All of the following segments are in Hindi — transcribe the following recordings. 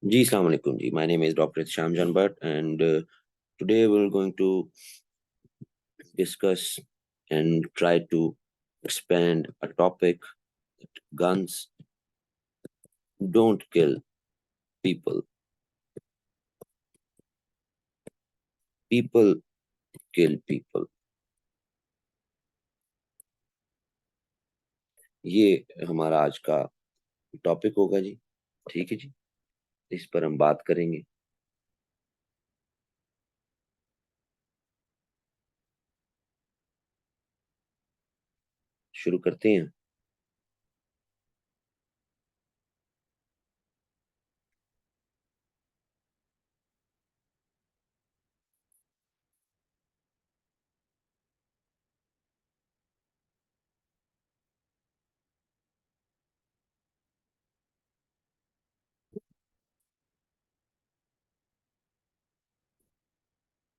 जी, अस्सलाम वालेकुम जी. My name is Dr. Shamjan Bhatt, and today we're going to discuss and try to expand a topic that guns don't kill people. People kill people. ये हमारा आज का टॉपिक होगा जी. ठीक है जी. इस पर हम बात करेंगे. शुरू करते हैं.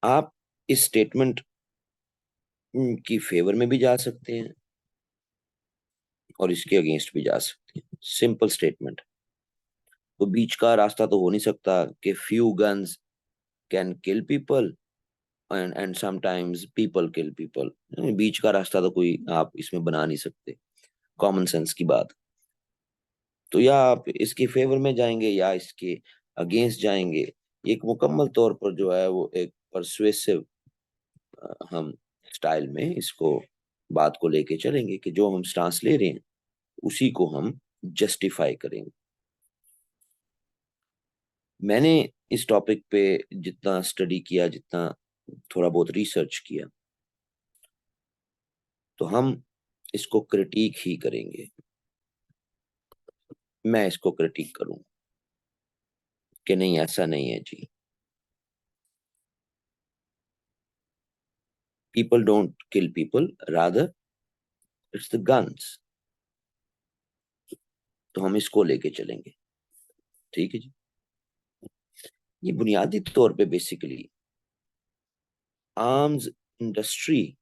आप इस स्टेटमेंट की फेवर में भी जा सकते हैं और इसके अगेंस्ट भी जा सकते हैं. Simple statement. तो बीच का रास्ता तो हो नहीं सकता कि few guns can kill people and sometimes people kill people. बीच का रास्ता तो कोई आप इसमें बना नहीं सकते. कॉमन सेंस की बात. तो या आप इसके फेवर में जाएंगे या इसके अगेंस्ट जाएंगे. एक मुकम्मल तौर पर जो है वो एक परसुएसिव हम स्टाइल में इसको बात को लेके चलेंगे कि जो हम स्टांस ले रहे हैं उसी को हम जस्टिफाई करेंगे. मैंने इस टॉपिक पे जितना स्टडी किया, जितना थोड़ा बहुत रिसर्च किया, तो हम इसको क्रिटिक ही करेंगे. मैं इसको क्रिटिक करूं कि नहीं, ऐसा नहीं है जी. People don't kill people, rather it's the guns. तो हम इसको लेके चलेंगे. ठीक है जी. ये बुनियादी तौर पे बेसिकली आर्म्स इंडस्ट्री,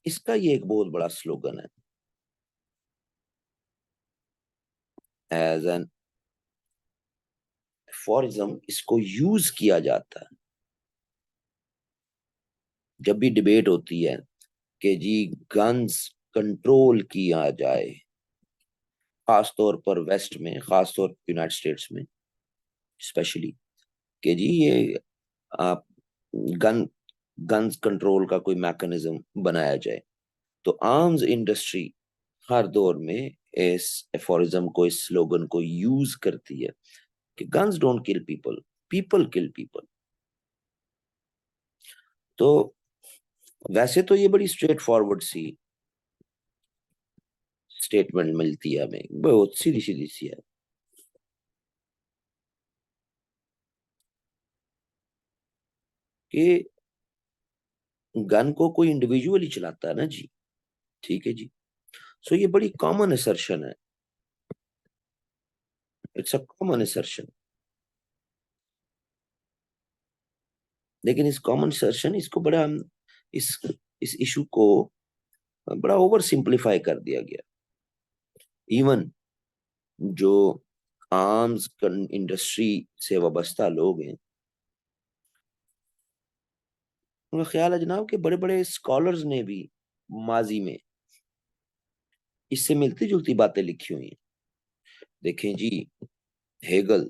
इसका ये एक बहुत बड़ा स्लोगन है. एज एन एफोरिज्म इसको यूज किया जाता है जब भी डिबेट होती है कि जी गन्स कंट्रोल किया जाए, खास तौर पर वेस्ट में, खास तौर पर यूनाइटेड स्टेट्स में स्पेशली, कि जी ये आप गन गन्स कंट्रोल का कोई मैकेनिज्म बनाया जाए. तो आर्म्स इंडस्ट्री हर दौर में इस एफोरिज्म को, इस स्लोगन को यूज करती है कि guns don't kill people, people kill people. तो वैसे तो ये बड़ी स्ट्रेट फॉरवर्ड सी स्टेटमेंट मिलती है हमें, बहुत सीधी सीधी सी है कि गन को कोई इंडिविजुअली चलाता है ना जी. ठीक है जी. सो ये बड़ी कॉमन असर्शन है. It's a common assertion. लेकिन इस कॉमन असर्शन इसको बड़ा हम इस इस इशू को बड़ा ओवर सिंप्लीफाई कर दिया गया. इवन जो आर्म्स इंडस्ट्री से वाबस्ता लोग हैं, उनका ख्याल है जनाब कि बड़े बड़े स्कॉलर्स ने भी माजी में इससे मिलती जुलती बातें लिखी हुई हैं. देखें जी. हेगल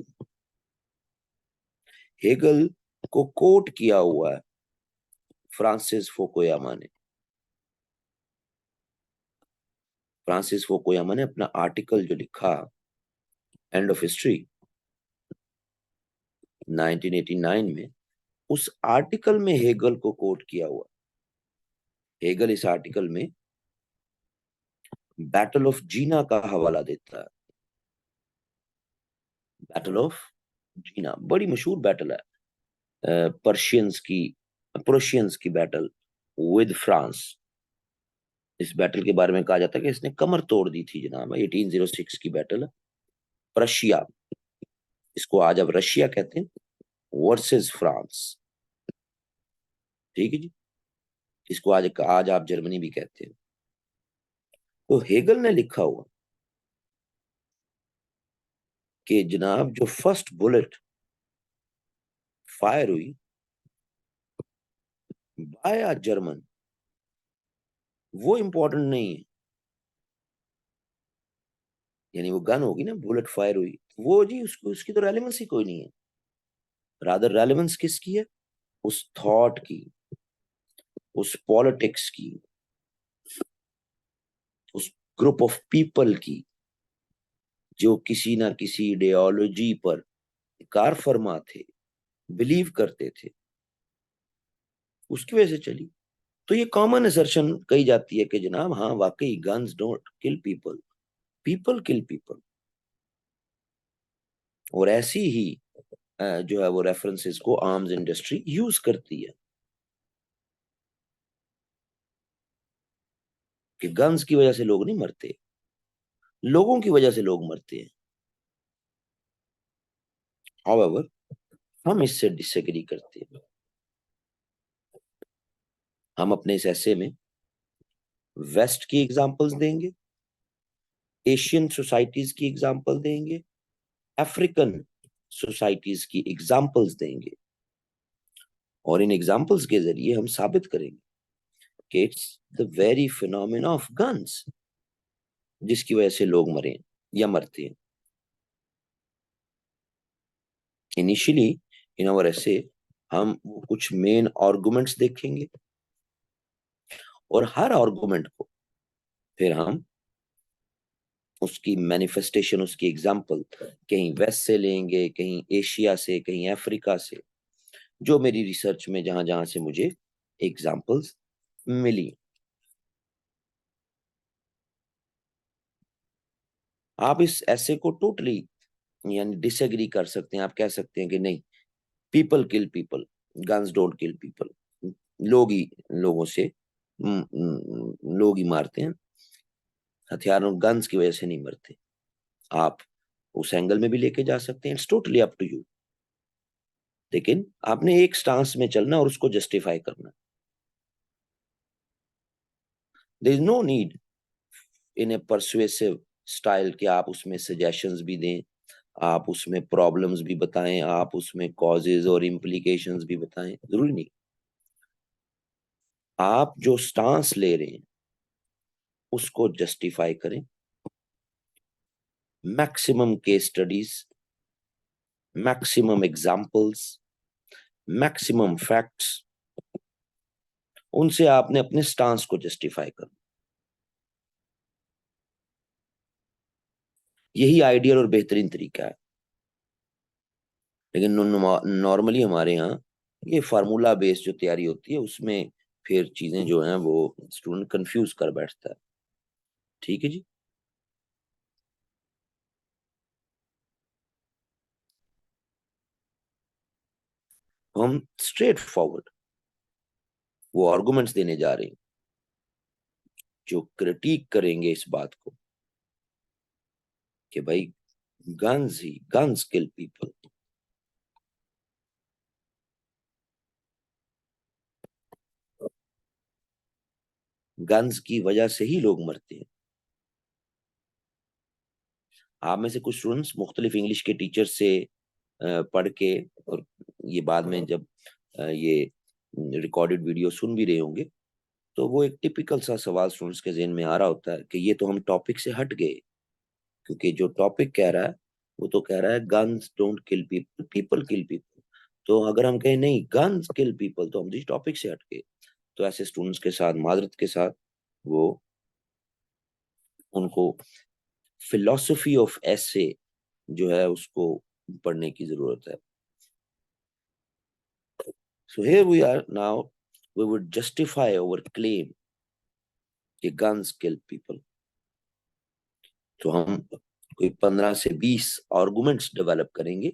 हेगल को कोट किया हुआ है फ्रांसिस फोकोयामा ने. फ्रांसिस फोकोयामा ने अपना आर्टिकल जो लिखा, एंड ऑफ हिस्ट्री, 1989 में, उस आर्टिकल में हेगल को कोट किया हुआ. हेगल इस आर्टिकल में बैटल ऑफ जीना का हवाला देता है. बैटल ऑफ जीना बड़ी मशहूर बैटल है. पर्शियंस की प्रोशियंस की बैटल विद फ्रांस. इस बैटल के बारे में कहा जाता है कि इसने कमर तोड़ दी थी जनाब. 1806 की बैटल है. प्रशिया, इसको आज अब रशिया कहते हैं, वर्सेस फ्रांस. ठीक है जी. इसको आज आज आप जर्मनी भी कहते हैं. तो हेगल ने लिखा हुआ कि जनाब जो फर्स्ट बुलेट फायर हुई बाय अ जर्मन, वो इंपॉर्टेंट नहीं है। यानी वो गन होगी ना, बुलेट फायर हुई, वो जी उसकी उसकी तो रेलेवेंस ही कोई नहीं है। रादर रेलेवेंस किसकी है? उस थॉट की, उस पॉलिटिक्स की, उस ग्रुप ऑफ पीपल की, जो किसी ना किसी इडेयोलॉजी पर कार फरमा थे, बिलीव करते थे, उसकी वजह से चली। तो ये कॉमन असर्शन कही जाती है कि जनाब हाँ वाकई guns don't kill people, people kill people. और ऐसी ही जो है वो रेफरेंसेस को आर्म्स इंडस्ट्री यूज करती है कि गन्स की वजह से लोग नहीं मरते, लोगों की वजह से लोग मरते हैं। हाउएवर हम इससे डिसएग्री करते हैं। हम अपने इस ऐसे में वेस्ट की एग्जांपल्स देंगे, एशियन सोसाइटीज की एग्जांपल देंगे, अफ्रीकन सोसाइटीज की एग्जांपल्स देंगे, और इन एग्जांपल्स के जरिए हम साबित करेंगे कि it's the very phenomena of guns जिसकी वजह से लोग मरे या मरते हैं। इनिशियली इन आवर ऐसे हम कुछ मेन आर्गुमेंट्स देखेंगे, और हर आर्गुमेंट को फिर हम उसकी मैनिफेस्टेशन, उसकी एग्जांपल कहीं वेस्ट से लेंगे, कहीं एशिया से, कहीं अफ्रीका से, जो मेरी रिसर्च में जहां जहां से मुझे एग्जांपल्स मिली। आप इस ऐसे को टोटली यानी डिसएग्री कर सकते हैं। आप कह सकते हैं कि नहीं, people kill people, guns don't kill people, लोग ही लोगों से लोग ही मारते हैं, हथियारों गन्स की वजह से नहीं मरते। आप उस एंगल में भी लेके जा सकते हैं, it's totally up to you. लेकिन आपने एक स्टांस में चलना और उसको जस्टिफाई करना। There is no need in a persuasive style कि आप उसमें सजेशंस भी दें, आप उसमें प्रॉब्लम्स भी बताएं, आप उसमें कॉजेज और इम्प्लीकेशंस भी बताएं, जरूरी नहीं। आप जो स्टांस ले रहे हैं उसको जस्टिफाई करें। Maximum case studies, maximum examples, maximum facts, उनसे आपने अपने स्टांस को जस्टिफाई करना। यही आइडियल और बेहतरीन तरीका है। लेकिन नॉर्मली हमारे यहाँ ये फार्मूला बेस्ड जो तैयारी होती है उसमें फिर चीजें जो हैं वो स्टूडेंट कंफ्यूज कर बैठता है। ठीक है जी। तो हम स्ट्रेट फॉरवर्ड वो आर्गुमेंट्स देने जा रहे हैं जो क्रिटिक करेंगे इस बात को कि भाई गन्स किल पीपल। गन्स की वजह से ही लोग मरते हैं। आप में से कुछ स्टूडेंट्स मुख्तलिफ इंग्लिश के टीचर से पढ़ के, और ये बाद में जब ये रिकॉर्डेड वीडियो सुन भी रहे होंगे, तो वो एक टिपिकल सा सवाल स्टूडेंट्स के ज़हन में आ रहा होता है कि ये तो हम टॉपिक से हट गए। क्योंकि जो टॉपिक कह रहा है वो तो कह रहा है guns don't kill people, people kill people. तो अगर हम कहें नहीं गन्स किल पीपल, तो हम जिस टॉपिक से हट गए। तो ऐसे स्टूडेंट्स के साथ माजरत के साथ वो उनको फिलोसफी ऑफ एसे जो है उसको पढ़ने की जरूरत है। So here we are now, we would justify our claim कि गन्स किल पीपल। तो हम कोई 15 से 20 आर्गुमेंट्स डेवलप करेंगे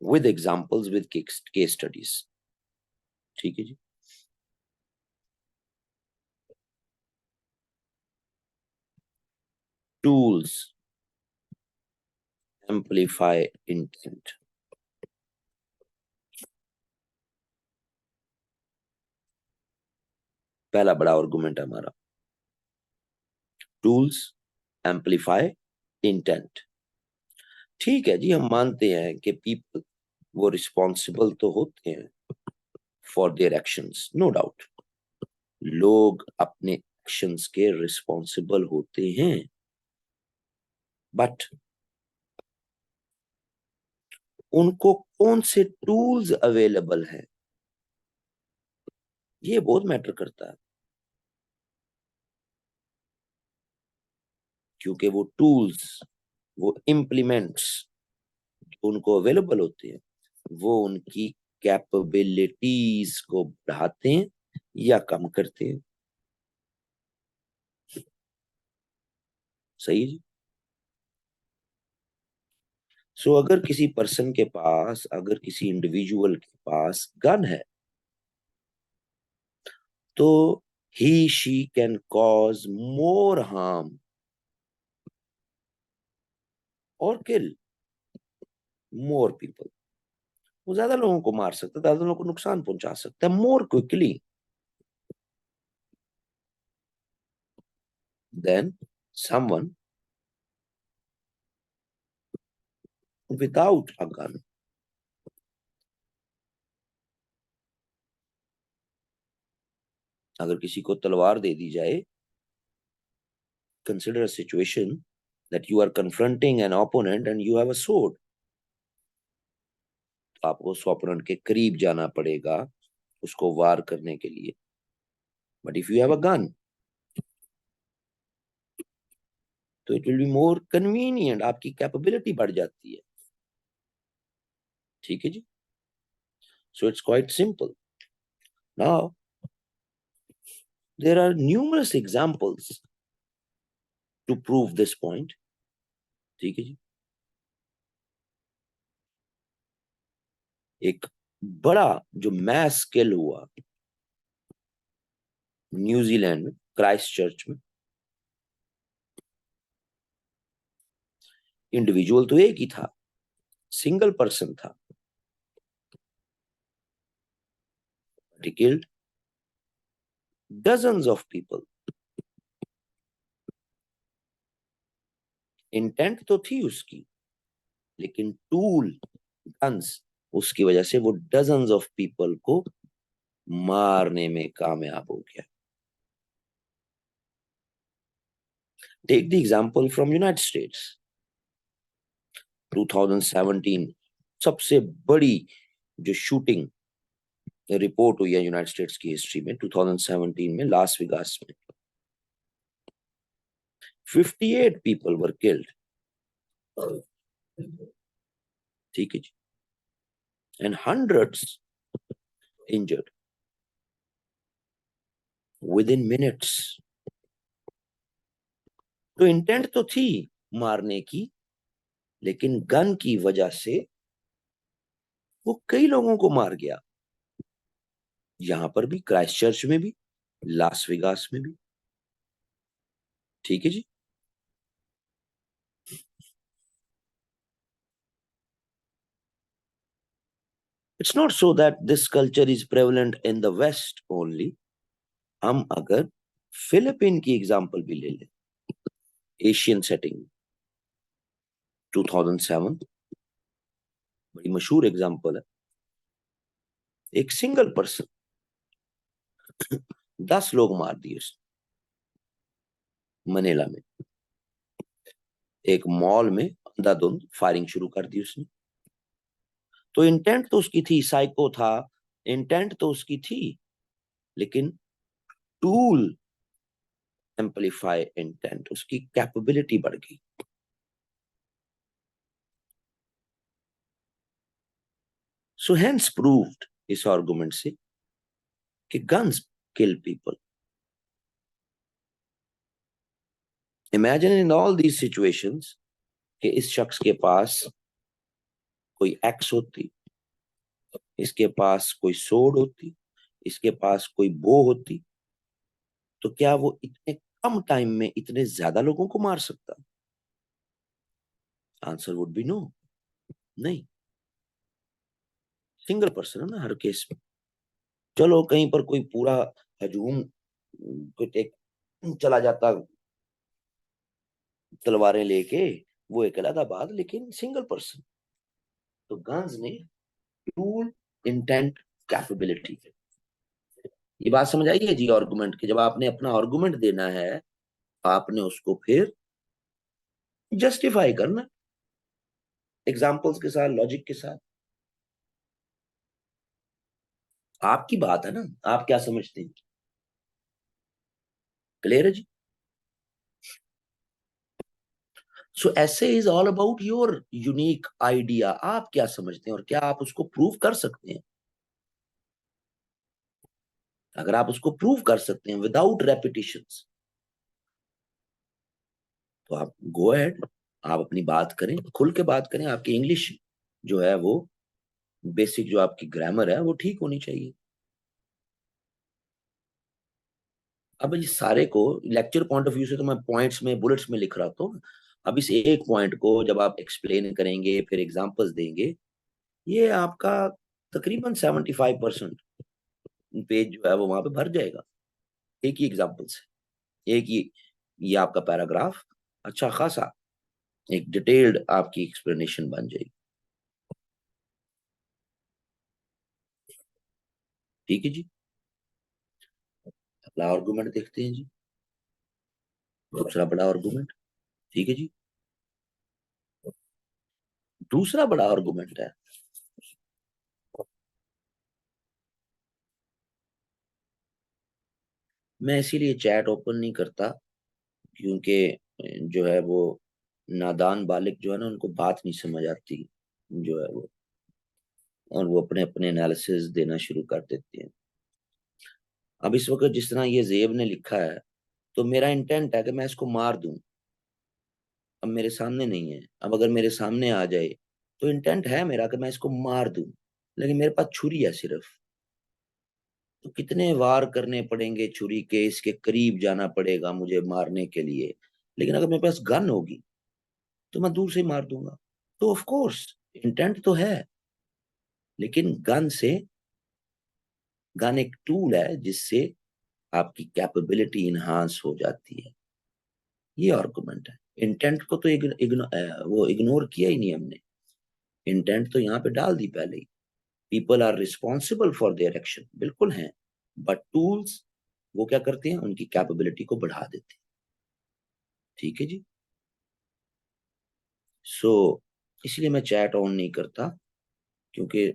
with examples, with case studies. ठीक है जी। Tools amplify intent. पहला बड़ा आर्गुमेंट है हमारा, टूल्स एम्पलीफाई इंटेंट। ठीक है जी, हम मानते हैं कि पीपल वो रिस्पॉन्सिबल तो होते हैं for their actions, no doubt. लोग अपने एक्शंस के रिस्पॉन्सिबल होते हैं, बट उनको कौन से टूल्स अवेलेबल हैं, ये बहुत मैटर करता है। क्योंकि वो टूल्स, वो इम्प्लीमेंट्स उनको अवेलेबल होते हैं, वो उनकी कैपेबिलिटीज को बढ़ाते हैं या कम करते हैं। सही है जी। सो अगर किसी पर्सन के पास, अगर किसी इंडिविजुअल के पास गन है, तो ही she can cause more harm और किल मोर पीपल। वो ज्यादा लोगों को मार सकता है, ज्यादा लोगों को नुकसान पहुंचा सकता है more quickly than someone without a gun. अगर किसी को तलवार दे दी जाए, consider a situation that you are confronting an opponent and you have a sword, तो आपको उस opponent के करीब जाना पड़ेगा उसको वार करने के लिए। But if you have a gun, तो it will be more convenient, आपकी कैपेबिलिटी बढ़ जाती है। ठीक है जी। So it's quite simple. Now there are numerous examples to prove this point. ठीक है जी। एक बड़ा जो मैस स्केल हुआ न्यूजीलैंड में, क्राइस्ट चर्च में। इंडिविजुअल तो एक ही था, सिंगल पर्सन था, but he killed dozens of people। Intent तो थी उसकी, लेकिन टूल, गन्स, उसकी वजह से वो डजन्स ऑफ पीपल को मारने में कामयाब हो गया। Take the example from United States. 2017 सबसे बड़ी जो शूटिंग रिपोर्ट हुई है यूनाइटेड स्टेट्स की हिस्ट्री में, 2017 में लास वेगास में 58 पीपल वर किल्ड। ठीक है जी। And hundreds injured within minutes. तो इंटेंट तो थी मारने की, लेकिन गन की वजह से वो कई लोगों को मार गया। यहां पर भी, क्राइस्ट चर्च में भी, लास वेगास में भी। ठीक है जी। It's not so that this culture is prevalent in the west only. हम अगर फिलीपीन की एग्जांपल भी ले लें, एशियन सेटिंग, 2007 बड़ी मशहूर एग्जांपल है। एक सिंगल पर्सन 10 लोग मार दिए उसने, मनीला में एक मॉल में अंधाधुंध फायरिंग शुरू कर दी उसने। तो इंटेंट तो उसकी थी, साइको था, इंटेंट तो उसकी थी, लेकिन टूल एम्पलीफाई इंटेंट, उसकी कैपेबिलिटी बढ़ गई। सो हेंस प्रूव्ड इस आर्गुमेंट से कि guns kill people. Imagine in all these situations कि इस शख्स के पास कोई एक्स होती, इसके पास कोई सोड होती, इसके पास कोई बो होती, तो क्या वो इतने कम टाइम में इतने ज्यादा लोगों को मार सकता? Answer would be no. नहीं। सिंगल पर्सन है ना हर केस में। चलो कहीं पर कोई पूरा हजूम कोई एक चला जाता तलवारें लेके, वो एक अलग बात, लेकिन सिंगल पर्सन। तो गन्स ने टूल, इंटेंट, कैपेबिलिटी। ये बात समझ आई है जी आर्गुमेंट की? जब आपने अपना आर्गुमेंट देना है, आपने उसको फिर जस्टिफाई करना एग्जांपल्स के साथ, लॉजिक के साथ। आपकी बात है ना, आप क्या समझते हैं? क्लियर है जी? सो ऐसे is all about your unique idea. आप क्या समझते हैं और क्या आप उसको प्रूव कर सकते हैं? अगर आप उसको प्रूव कर सकते हैं विदाउट रेपिटेशंस, तो आप गो अहेड, आप अपनी बात करें, खुल के बात करें। आपकी इंग्लिश जो है वो बेसिक, जो आपकी ग्रामर है वो ठीक होनी चाहिए। अब इस सारे को लेक्चर पॉइंट ऑफ व्यू से तो मैं पॉइंट्स में, बुलेट्स में लिख रहा था। अब इस एक पॉइंट को जब आप एक्सप्लेन करेंगे, फिर एग्जांपल्स देंगे, ये आपका तकरीबन 75% पेज जो है वो वहां पे भर जाएगा, एक ही एग्जांपल से। एक ही, ये आपका पैराग्राफ अच्छा खासा एक डिटेल्ड आपकी एक्सप्लेनेशन बन जाएगी। ठीक है जी। अगला आर्गुमेंट देखते हैं जी, दूसरा बड़ा आर्गुमेंट। ठीक है जी। दूसरा बड़ा आर्गुमेंट है, मैं इसीलिए चैट ओपन नहीं करता, क्योंकि जो है वो नादान बालिक जो है ना, उनको बात नहीं समझ आती जो है वो, और वो अपने अपने एनालिसिस देना शुरू कर देते हैं। अब इस वक्त जिस तरह ये जेब ने लिखा है, तो मेरा इंटेंट है कि मैं इसको मार दूं। अब मेरे सामने नहीं है, अब अगर मेरे सामने आ जाए तो इंटेंट है मेरा कि मैं इसको मार दूं, लेकिन मेरे पास छुरी है सिर्फ। तो कितने वार करने पड़ेंगे छुरी के, इसके करीब जाना पड़ेगा मुझे मारने के लिए। लेकिन अगर मेरे पास गन होगी तो मैं दूर से मार दूंगा। तो ऑफ कोर्स इंटेंट तो है, लेकिन गन एक टूल है जिससे आपकी कैपेबिलिटी इन्हांस हो जाती है। ये आर्गुमेंट है। इंटेंट को तो वो इग्नोर किया ही नहीं हमने। इंटेंट तो यहाँ पे डाल दी पहले ही। People are responsible for their action, बिल्कुल हैं, बट टूल्स वो क्या करते हैं, उनकी कैपेबिलिटी को बढ़ा देते हैं। ठीक है जी। सो इसलिए मैं चैट ऑन नहीं करता, क्योंकि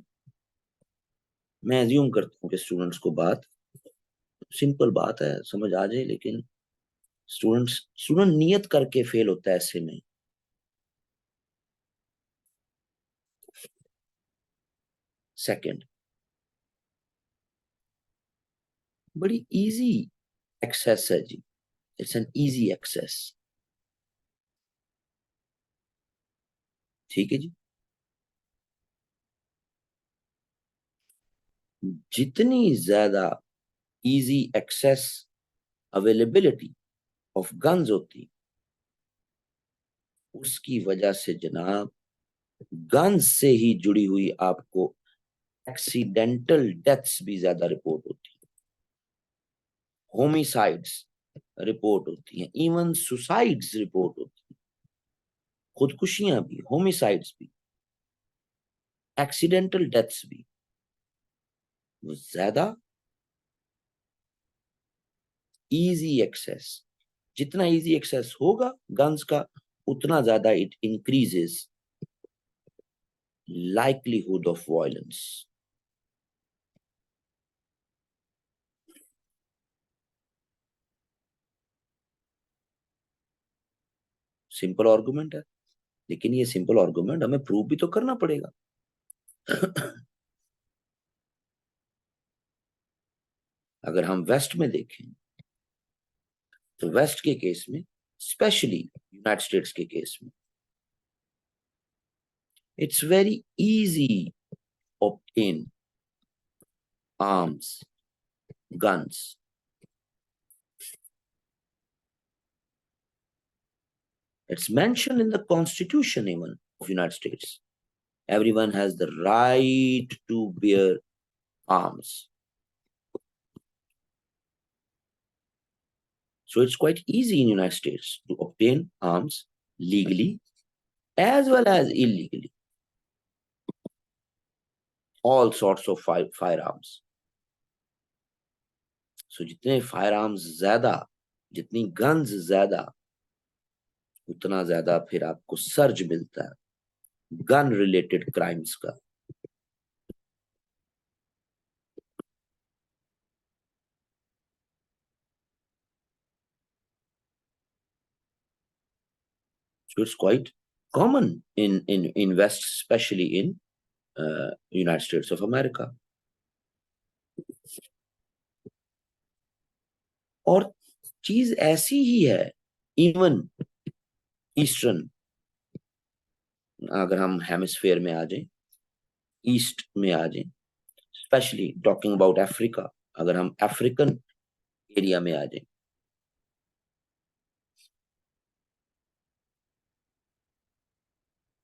मैं एज्यूम करता हूँ कि स्टूडेंट्स को बात सिंपल बात है, समझ आ जाए। लेकिन स्टूडेंट नियत करके फेल होता है ऐसे में। सेकंड, बड़ी इजी एक्सेस है जी, इट्स एन इजी एक्सेस। ठीक है जी। जितनी ज्यादा easy access, availability of guns होती, उसकी वजह से जनाब गन्स से ही जुड़ी हुई आपको एक्सीडेंटल डेथ्स भी ज्यादा रिपोर्ट होती है, होमिसाइड्स रिपोर्ट होती हैं, इवन सुसाइड्स रिपोर्ट होती हैं, खुदकुशियां भी, होमिसाइड्स भी, एक्सीडेंटल डेथ्स भी। वो ज्यादा इजी एक्सेस, जितना इजी एक्सेस होगा गन्स का, उतना ज्यादा it increases likelihood of violence। Simple argument है, लेकिन ये सिंपल आर्गुमेंट हमें प्रूव भी तो करना पड़ेगा। अगर हम वेस्ट में देखें, तो वेस्ट के केस में, स्पेशली यूनाइटेड स्टेट्स के केस में, it's very easy obtain arms, guns. It's mentioned in the Constitution even of United States. Everyone has the right to bear arms. So it's quite easy in United States to obtain arms legally as well as illegally, all sorts of firearms. So जितने firearms ज्यादा, जितनी guns ज्यादा, उतना ज्यादा फिर आपको सर्ज मिलता है गन रिलेटेड क्राइम्स का. So it's quite common in West, especially in United States of America. और चीज ऐसी ही है इवन ईस्टर्न, अगर हम हेमिस्फेयर में आ जाएं, ईस्ट में आ जाएं, स्पेशली टॉकिंग अबाउट अफ्रीका, अगर हम अफ्रीकन एरिया में आ जाएं,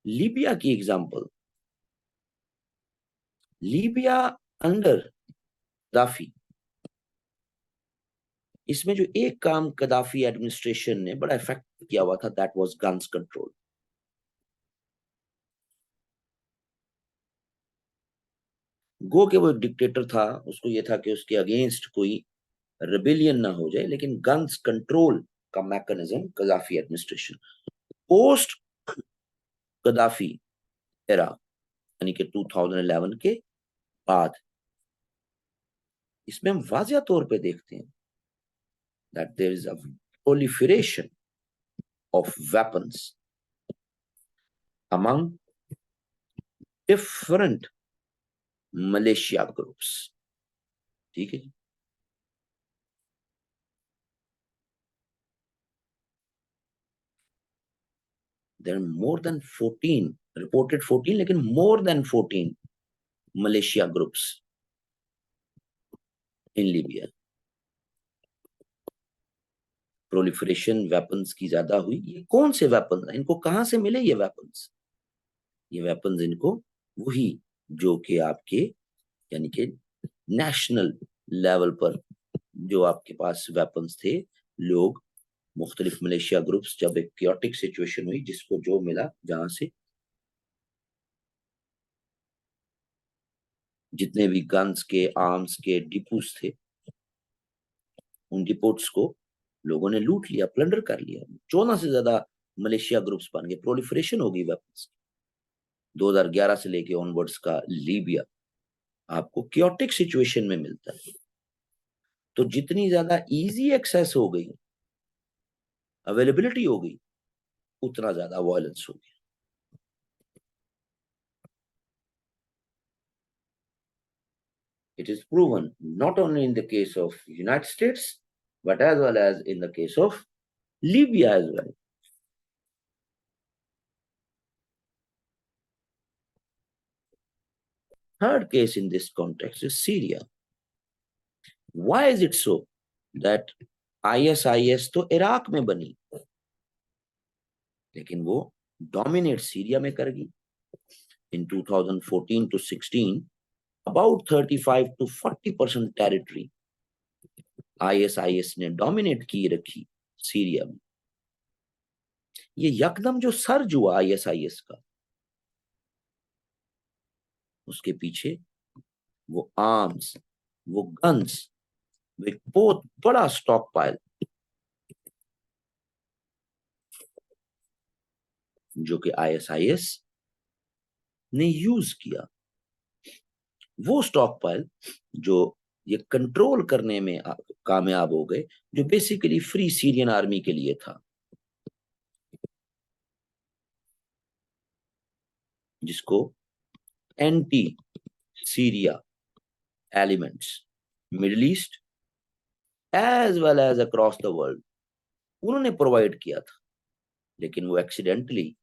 लीबिया की एग्जांपल, लीबिया अंडर गद्दाफी, इसमें जो एक काम गद्दाफी एडमिनिस्ट्रेशन ने बड़ा इफेक्टिव किया हुआ था, दैट वाज गन्स कंट्रोल. गो के वो डिक्टेटर था, उसको ये था कि उसके अगेंस्ट कोई रिबेलियन ना हो जाए, लेकिन गन्स कंट्रोल का mechanism Gaddafi administration. Post Gaddafi era, यानी कि 2011 के बाद, इसमें हम वाजिया तौर पे देखते हैं that there is a proliferation of weapons among different militia groups. ठीक है जी. There are more than 14 reported, 14 लेकिन more than 14 militia groups in Libya. Proliferation weapons की ज्यादा हुई. ये कौन से वेपन, इनको कहां से मिले ये वेपन्स? ये वेपन्स इनको वही जो कि आपके, यानी कि नेशनल लेवल पर जो आपके पास वेपन्स थे, लोग मुख्तलिफ मलेशिया ग्रुप्स, जब एक क्योटिक सिचुएशन हुई, जिसको जो मिला, जहां से जितने भी गन्स के, आर्म्स के डिपोस थे, उन डिपोट्स को लोगों ने लूट लिया, प्लंडर कर लिया. 14 से ज्यादा मलेशिया ग्रुप्स बन गए, प्रोलिफरेशन हो गई वेपन्स. 2011 से लेके ऑनवर्ड्स का लीबिया आपको क्योटिक सिचुएशन में मिलता है. तो जितनी ज्यादा इजी एक्सेस हो गई, अवेलेबिलिटी हो गई, उतना ज्यादा वायलेंस हो गया. It is proven not only in the case of United States, but as well as in the case of Libya as well. Third case in this context is Syria. Why is it so that ISIS तो इराक में बनी, लेकिन वो डोमिनेट सीरिया में कर गई. In 2014 to 16, about 35 to 40% territory ISIS ने डोमिनेट की रखी सीरिया में. ये यकदम जो सर्ज हुआ ISIS का, उसके पीछे वो आर्म्स, वो गन्स, एक बहुत बड़ा स्टॉक पाइल जो कि ISIS ने यूज किया. वो स्टॉक पाइल जो ये कंट्रोल करने में कामयाब हो गए, जो बेसिकली फ्री सीरियन आर्मी के लिए था, जिसको anti Syria elements Middle East as well as across the world उन्होंने प्रोवाइड किया था. लेकिन वो एक्सीडेंटली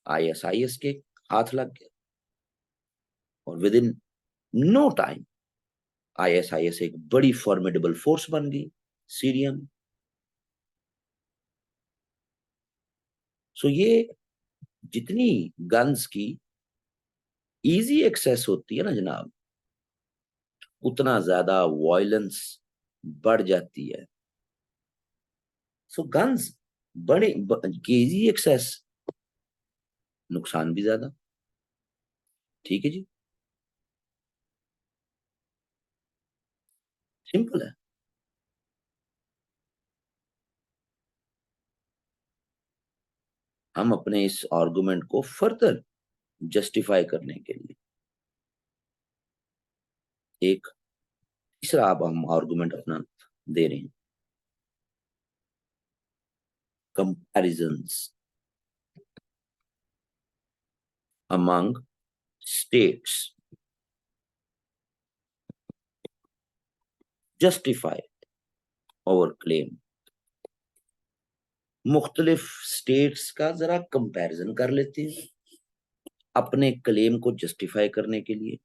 ISIS के हाथ लग गया, और within no time ISIS एक बड़ी फॉर्मिडेबल फोर्स बन गई सीरिया में. सो ये जितनी गन्स की इजी एक्सेस होती है ना जनाब, उतना ज्यादा वायलेंस बढ़ जाती है. सो गन्स बड़े इजी एक्सेस नुकसान भी ज्यादा। ठीक है जी, सिंपल है। हम अपने इस आर्गुमेंट को फर्दर जस्टिफाई करने के लिए एक तीसरा अब हम आर्गुमेंट अपना दे रहे हैं, comparisons among states justify our claim. मुख्तलिफ स्टेट्स का जरा कंपैरिजन कर लेते हैं अपने क्लेम को जस्टिफाई करने के लिए।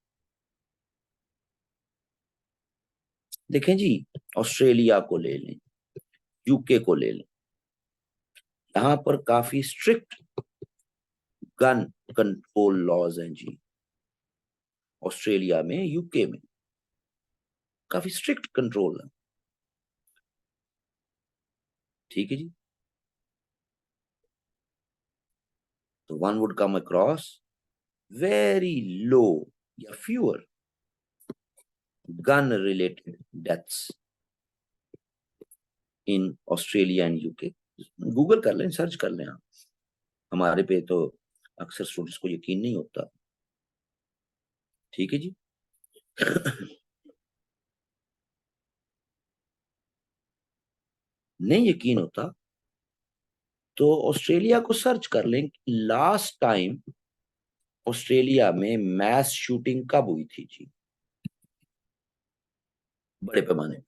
देखें जी, ऑस्ट्रेलिया को ले लें, यूके को ले लें, यहाँ पर काफी स्ट्रिक्ट गन कंट्रोल लॉज हैं जी। ऑस्ट्रेलिया में, यूके में काफी स्ट्रिक्ट कंट्रोल है। ठीक है जी, तो one would come across very low या fewer gun related deaths in Australia and UK. Google कर लें, सर्च कर लें आप। हमारे पे तो अक्सर स्टूडेंट्स को यकीन नहीं होता। ठीक है जी। नहीं यकीन होता तो ऑस्ट्रेलिया को सर्च कर लें कि लास्ट टाइम ऑस्ट्रेलिया में मैस शूटिंग कब हुई थी जी, बड़े पैमाने पे,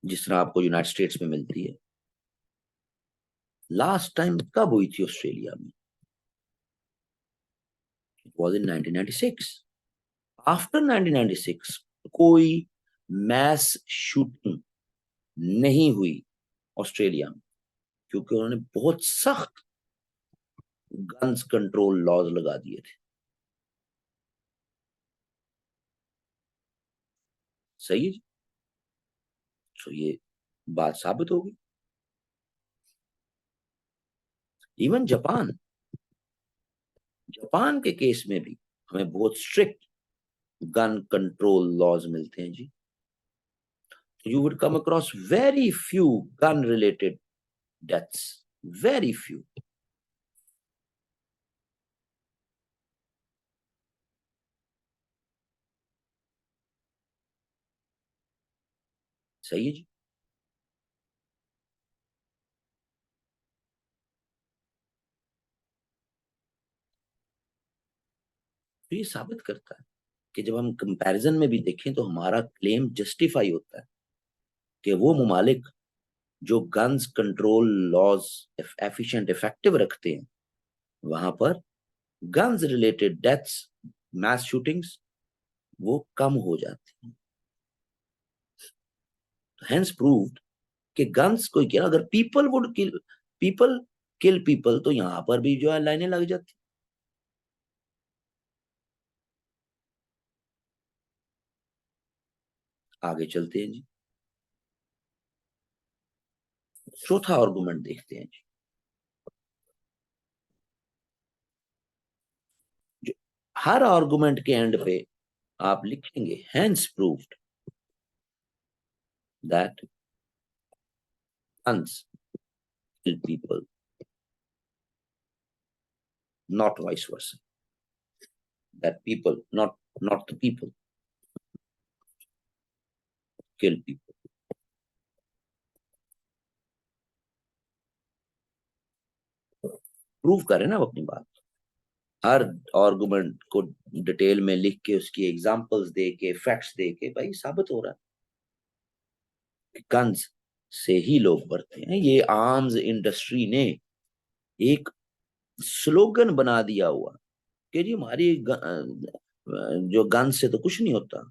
जिस तरह आपको यूनाइटेड स्टेट्स में मिलती है। लास्ट टाइम कब हुई थी ऑस्ट्रेलिया में? It was in 1996। आफ्टर 1996 कोई मैस शूटिंग नहीं हुई ऑस्ट्रेलिया में, क्योंकि उन्होंने बहुत सख्त गन्स कंट्रोल लॉज लगा दिए थे। सही है जी। तो ये बात साबित होगी। इवन जापान, जापान के केस में भी हमें बहुत स्ट्रिक्ट गन कंट्रोल लॉज मिलते हैं जी। You would come across very few gun related deaths, very few। सही है जी। तो ये साबित करता है कि जब हम कंपैरिजन में भी देखें तो हमारा क्लेम जस्टिफाई होता है कि वो ममालिक जो guns control laws efficient effective रखते हैं, वहां पर guns related deaths, mass shootings, वो कम हो जाती हैं। हेंस प्रूव्ड कि गन्स कोई किया, अगर पीपल किल पीपल, तो यहां पर भी जो है लाइनें लग जाती। आगे चलते हैं जी, चौथा आर्गुमेंट देखते हैं जी। जो हर आर्गुमेंट के एंड पे आप लिखेंगे hence proved that guns kill people, not vice versa, that people, not the people kill people। Prove करें ना अपनी बात। हर आर्गुमेंट को डिटेल में लिख के उसकी एग्जांपल्स दे के फैक्ट्स दे के भाई साबित हो रहा है कि गन्स से ही लोग मरते हैं। ये आर्म्स इंडस्ट्री ने एक स्लोगन बना दिया हुआ कि जी हमारी जो गन से तो कुछ नहीं होता,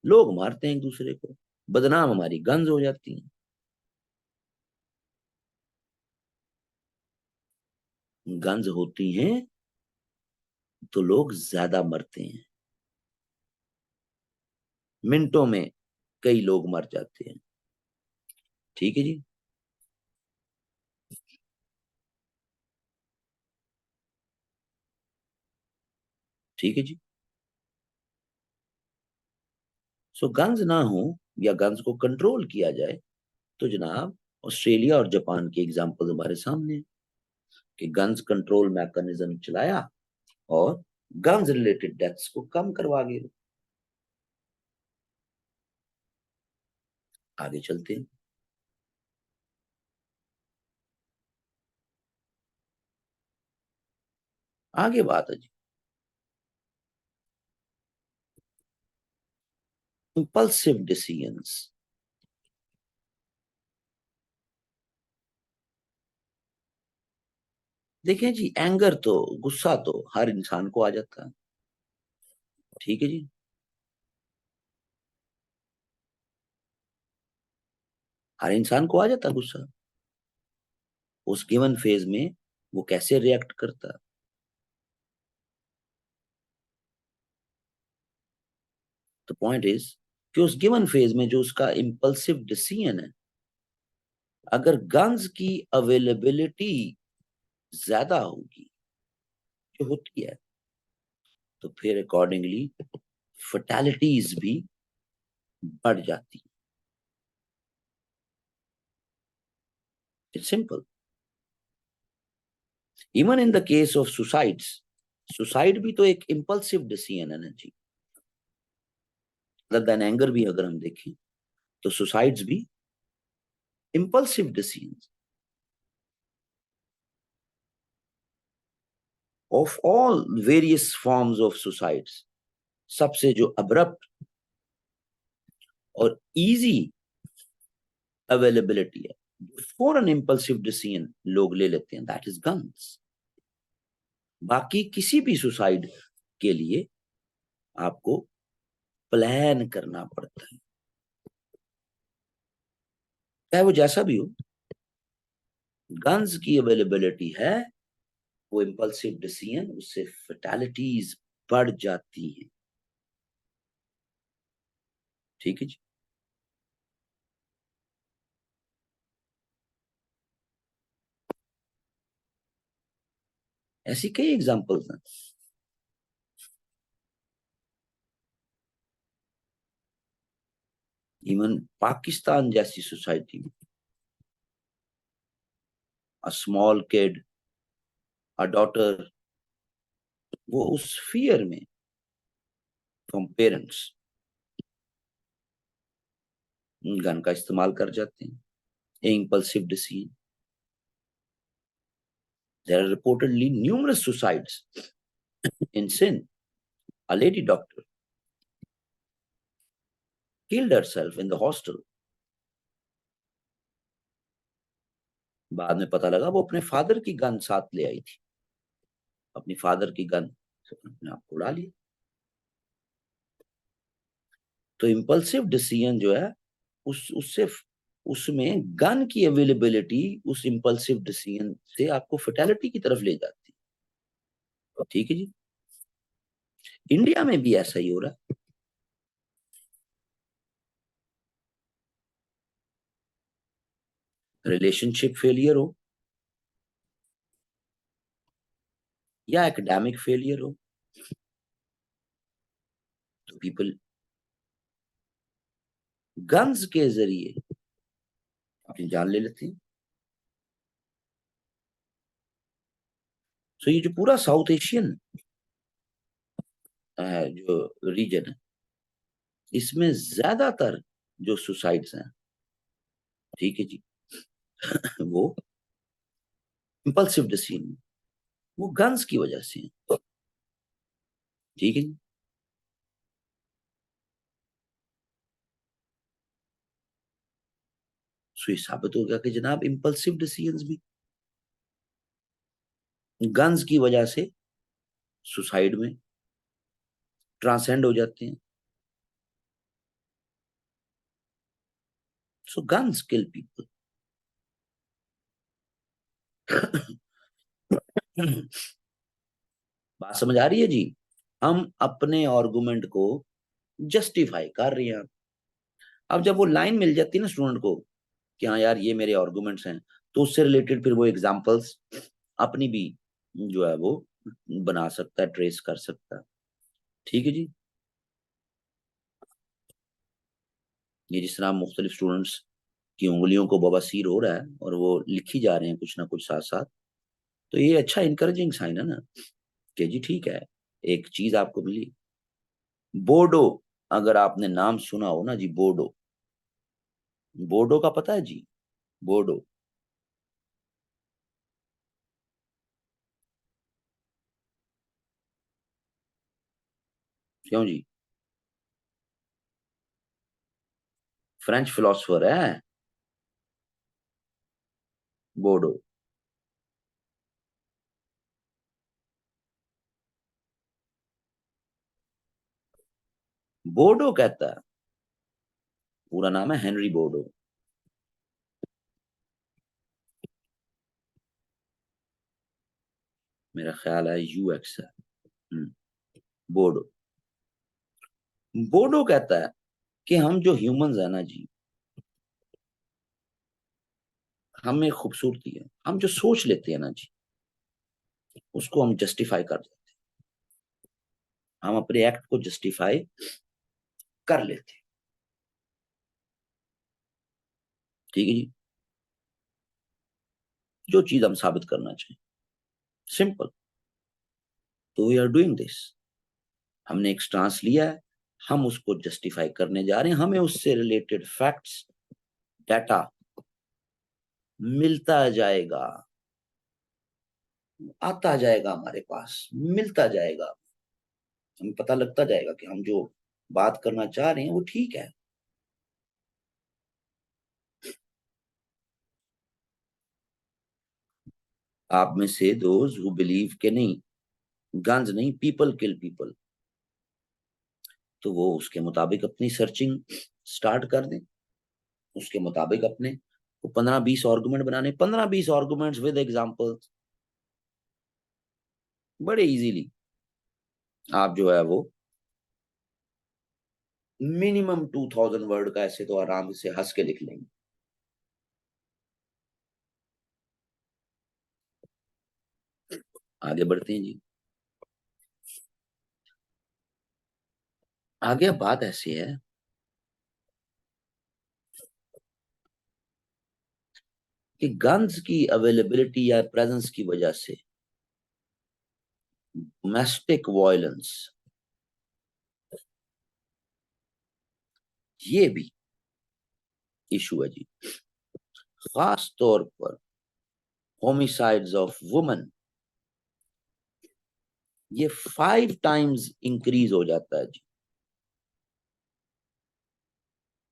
लोग मारते हैं एक दूसरे को, बदनाम हमारी गन्स हो जाती हैं। गन्स होती हैं तो लोग ज्यादा मरते हैं, मिनटों में कई लोग मर जाते हैं। ठीक है जी। ठीक है जी। सो गन्स ना हो या गन्स को कंट्रोल किया जाए तो जनाब ऑस्ट्रेलिया और जापान की एग्जांपल हमारे सामने है कि गन्स कंट्रोल मैकेनिज्म चलाया और गन्स रिलेटेड डेथ्स को कम करवा गए। आगे चलते हैं। आगे बात है जी इंपल्सिव डिसीजंस। देखें जी, एंगर तो, गुस्सा तो हर इंसान को आ जाता है। ठीक है जी। हर इंसान को आ जाता है गुस्सा। उस गिवन फेज में वो कैसे रिएक्ट करता है। द पॉइंट इज कि उस गिवन फेज में जो उसका इंपल्सिव डिसीजन है, अगर गन्स की अवेलेबिलिटी ज्यादा होगी, जो होती है, तो फिर अकॉर्डिंगली फर्टैलिटीज भी बढ़ जाती। It's simple. Even in the case of suicides, suicide भी तो एक इंपल्सिव डिसीजन है ना जी। मतलब देन एंगर भी अगर हम देखें तो सुसाइड्स भी impulsive decision of all various forms of suicides. सबसे जो अब्रप्ट और इजी अवेलेबिलिटी है, फॉरन इंपल्सिव डिसीजन लोग ले लेते हैं, दैट इज गन्स। बाकी किसी भी सुसाइड के लिए आपको प्लान करना पड़ता है, चाहे वो जैसा भी हो। गन्स की अवेलेबिलिटी है, वो इंपल्सिव डिसीजन, उससे फैटेलिटीज बढ़ जाती हैं। ठीक है जी। ऐसी कई एग्जांपल्स हैं। इवन पाकिस्तान जैसी सोसाइटी में a small kid, a daughter, वो उस फियर में फ्रॉम पेरेंट्स गन का इस्तेमाल कर जाते हैं। Impulsive decision. There are reportedly numerous suicides in Sindh. A lady doctor killed herself in the hostel. बाद में पता लगा वो अपने फादर की गन साथ ले आई थी, अपनी फादर की गन से अपने आप को उड़ा लिया। तो इम्पल्सिव डिसीजन जो है, उस उससे उसमें गन की अवेलेबिलिटी उस इम्पल्सिव डिसीजन से आपको फेटेलिटी की तरफ ले जाती है। ठीक है जी। इंडिया में भी ऐसा ही हो रहा है। रिलेशनशिप फेलियर हो या एकेडमिक फेलियर हो, तो पीपल गन्स के जरिए अपनी जान ले लेते हैं। तो ये जो पूरा साउथ एशियन जो रीजन है, इसमें ज्यादातर जो सुसाइड्स हैं, ठीक है जी, वो इंपल्सिव डिसीजन, वो गन्स की वजह से है। ठीक है जी। सो ये साबित हो गया कि जनाब इंपल्सिव डिसीजंस भी गन्स की वजह से सुसाइड में ट्रांसेंड हो जाते हैं। सो गन्स किल पीपल। बात समझ आ रही है जी। हम अपने आर्गुमेंट को जस्टिफाई कर रहे हैं। अब जब वो लाइन मिल जाती है ना स्टूडेंट को कि हाँ यार ये मेरे आर्गुमेंट्स हैं, तो उससे रिलेटेड फिर वो एग्जांपल्स अपनी भी जो है वो बना सकता है, ट्रेस कर सकता है। ठीक है जी। ये जिस तरह मुख्तलिफ स्टूडेंट्स की उंगलियों को बवासीर हो रहा है और वो लिखी जा रहे हैं कुछ ना कुछ साथ साथ, तो ये अच्छा इनकरेजिंग साइन है ना, कि जी ठीक है, एक चीज आपको मिली। बोडो, अगर आपने नाम सुना हो ना जी, बोडो, बोडो का पता है जी? बोडो। क्यों जी? फ्रेंच फिलोसोफर है बोडो। बोडो कहता है, पूरा नाम है हेनरी बोडो। मेरा ख्याल है यूएक्स है। हम्म, बोडो। बोडो कहता है कि हम जो ह्यूमंस है ना जी, हमें खूबसूरती है, हम जो सोच लेते हैं ना जी, उसको हम जस्टिफाई कर देते हैं, हम अपने एक्ट को जस्टिफाई कर लेते हैं। ठीक है जी, जो चीज हम साबित करना चाहें, सिंपल। तो वी आर डूइंग दिस, हमने एक स्टांस लिया है, हम उसको जस्टिफाई करने जा रहे हैं, हमें उससे रिलेटेड फैक्ट्स, डाटा मिलता जाएगा, आता जाएगा हमारे पास, मिलता जाएगा, हमें पता लगता जाएगा कि हम जो बात करना चाह रहे हैं वो ठीक है। आप में से दोज हु बिलीव के नहीं, गन्स नहीं, पीपल किल पीपल, तो वो उसके मुताबिक अपनी सर्चिंग स्टार्ट कर दें, उसके मुताबिक अपने वो 15-20 आर्गुमेंट बनाने, 15-20 आर्गुमेंट्स विद एग्जांपल्स, बड़े इजीली आप जो है वो मिनिमम 2000 वर्ड का ऐसे तो आराम से हंस के लिख लेंगे। आगे बढ़ते हैं जी। आगे बात ऐसी है कि गन्स की अवेलेबिलिटी या प्रेजेंस की वजह से डोमेस्टिक वायलेंस, ये भी इशू है जी। खास तौर पर होमिसाइड्स ऑफ वुमेन, ये 5 टाइम्स इंक्रीज हो जाता है जी,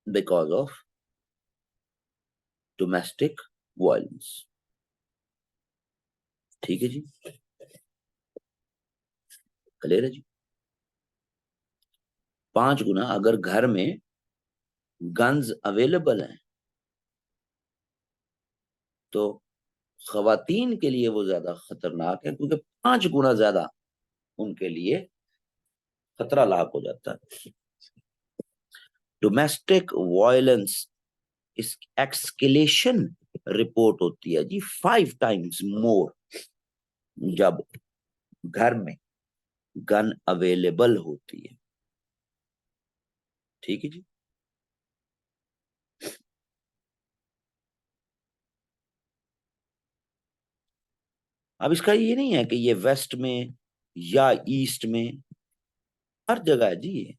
बिकॉज ऑफ डोमेस्टिक वायलेंस। ठीक है जी, क्लियर है जी। 5 गुना अगर घर में गन्स अवेलेबल हैं, तो खवातीन के लिए वो ज्यादा खतरनाक है, क्योंकि 5 गुना ज्यादा उनके लिए खतरा लाक हो जाता है। डोमेस्टिक वायलेंस इस एक्सकेलेशन रिपोर्ट होती है जी 5 टाइम्स मोर जब घर में गन अवेलेबल होती है। ठीक है जी। अब इसका ये नहीं है कि ये वेस्ट में या ईस्ट में, हर जगह है जी, ये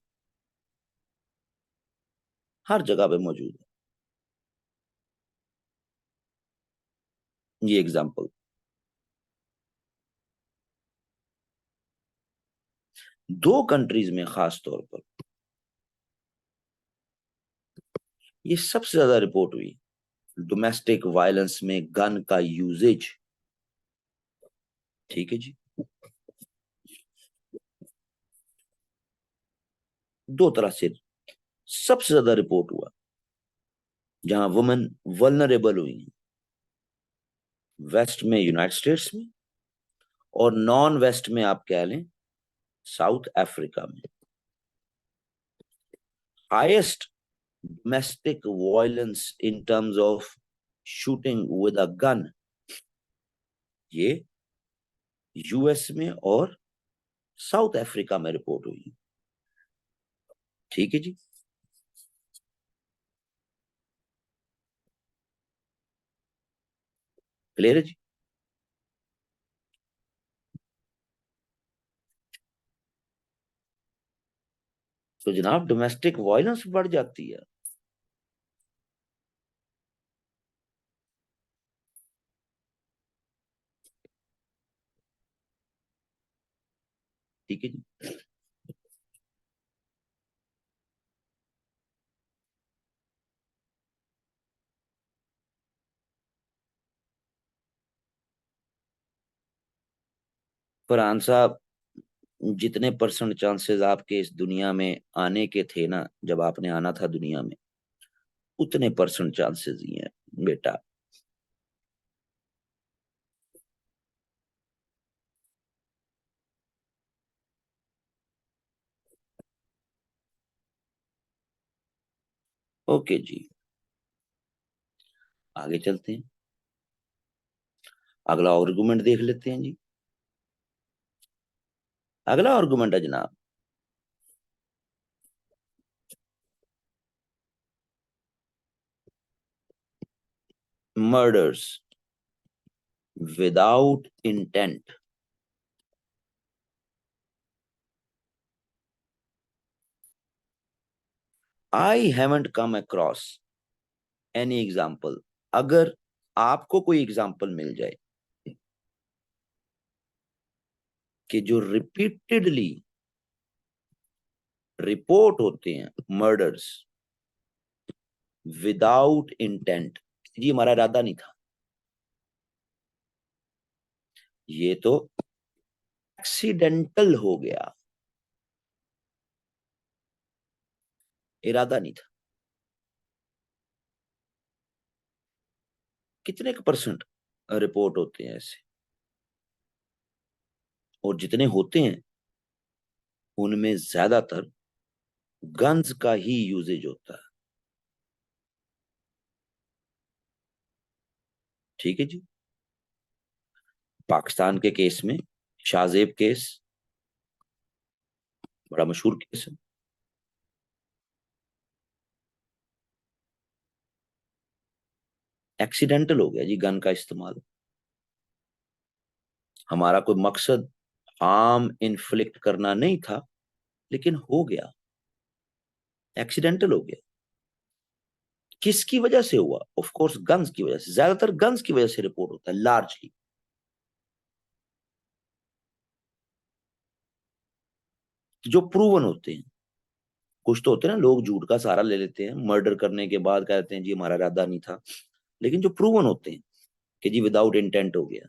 हर जगह पे मौजूद है। ये एग्जांपल 2 कंट्रीज में खास तौर पर ये सबसे ज्यादा रिपोर्ट हुई, डोमेस्टिक वायलेंस में गन का यूजेज। ठीक है जी। 2 तरह से सबसे ज्यादा रिपोर्ट हुआ जहां वुमेन वल्नरेबल हुई, वेस्ट में, यूनाइटेड स्टेट्स में, और नॉन वेस्ट में आप कह लें साउथ अफ्रीका में। Highest domestic violence in terms of shooting with a gun, ये यूएस में और साउथ अफ्रीका में रिपोर्ट हुई। ठीक है जी। क्लियर है जी। तो जनाब डोमेस्टिक वायलेंस बढ़ जाती है। ठीक है जी। फरहान साहब, जितने परसेंट चांसेस आपके इस दुनिया में आने के थे ना, जब आपने आना था दुनिया में, उतने परसेंट चांसेस ही हैं बेटा। ओके जी। आगे चलते हैं। अगला आर्गुमेंट देख लेते हैं जी। अगला आर्गुमेंट है जनाब, murders without intent. I haven't come across any example. अगर आपको कोई एग्जाम्पल मिल जाए कि जो रिपीटेडली रिपोर्ट होते हैं मर्डर्स विदाउट इंटेंट, जी हमारा इरादा नहीं था, ये तो एक्सीडेंटल हो गया, इरादा नहीं था। कितने का परसेंट रिपोर्ट होते हैं ऐसे, और जितने होते हैं उनमें ज्यादातर गन्स का ही यूजेज होता है। ठीक है जी। पाकिस्तान के केस में शाहजेब केस बड़ा मशहूर केस है। एक्सीडेंटल हो गया जी गन का इस्तेमाल। हमारा कोई मकसद हार्म इन्फ्लिक्ट करना नहीं था, लेकिन हो गया, एक्सीडेंटल हो गया। किसकी वजह से हुआ? ऑफ कोर्स गन्स की वजह से, ज्यादातर गन्स की वजह से रिपोर्ट होता है लार्जली। जो प्रूवन होते हैं, कुछ तो होते हैं ना लोग झूठ का सहारा ले लेते हैं मर्डर करने के बाद, कहते हैं जी हमारा इरादा नहीं था, लेकिन जो प्रूवन होते हैं कि जी विदाउट इंटेंट हो गया।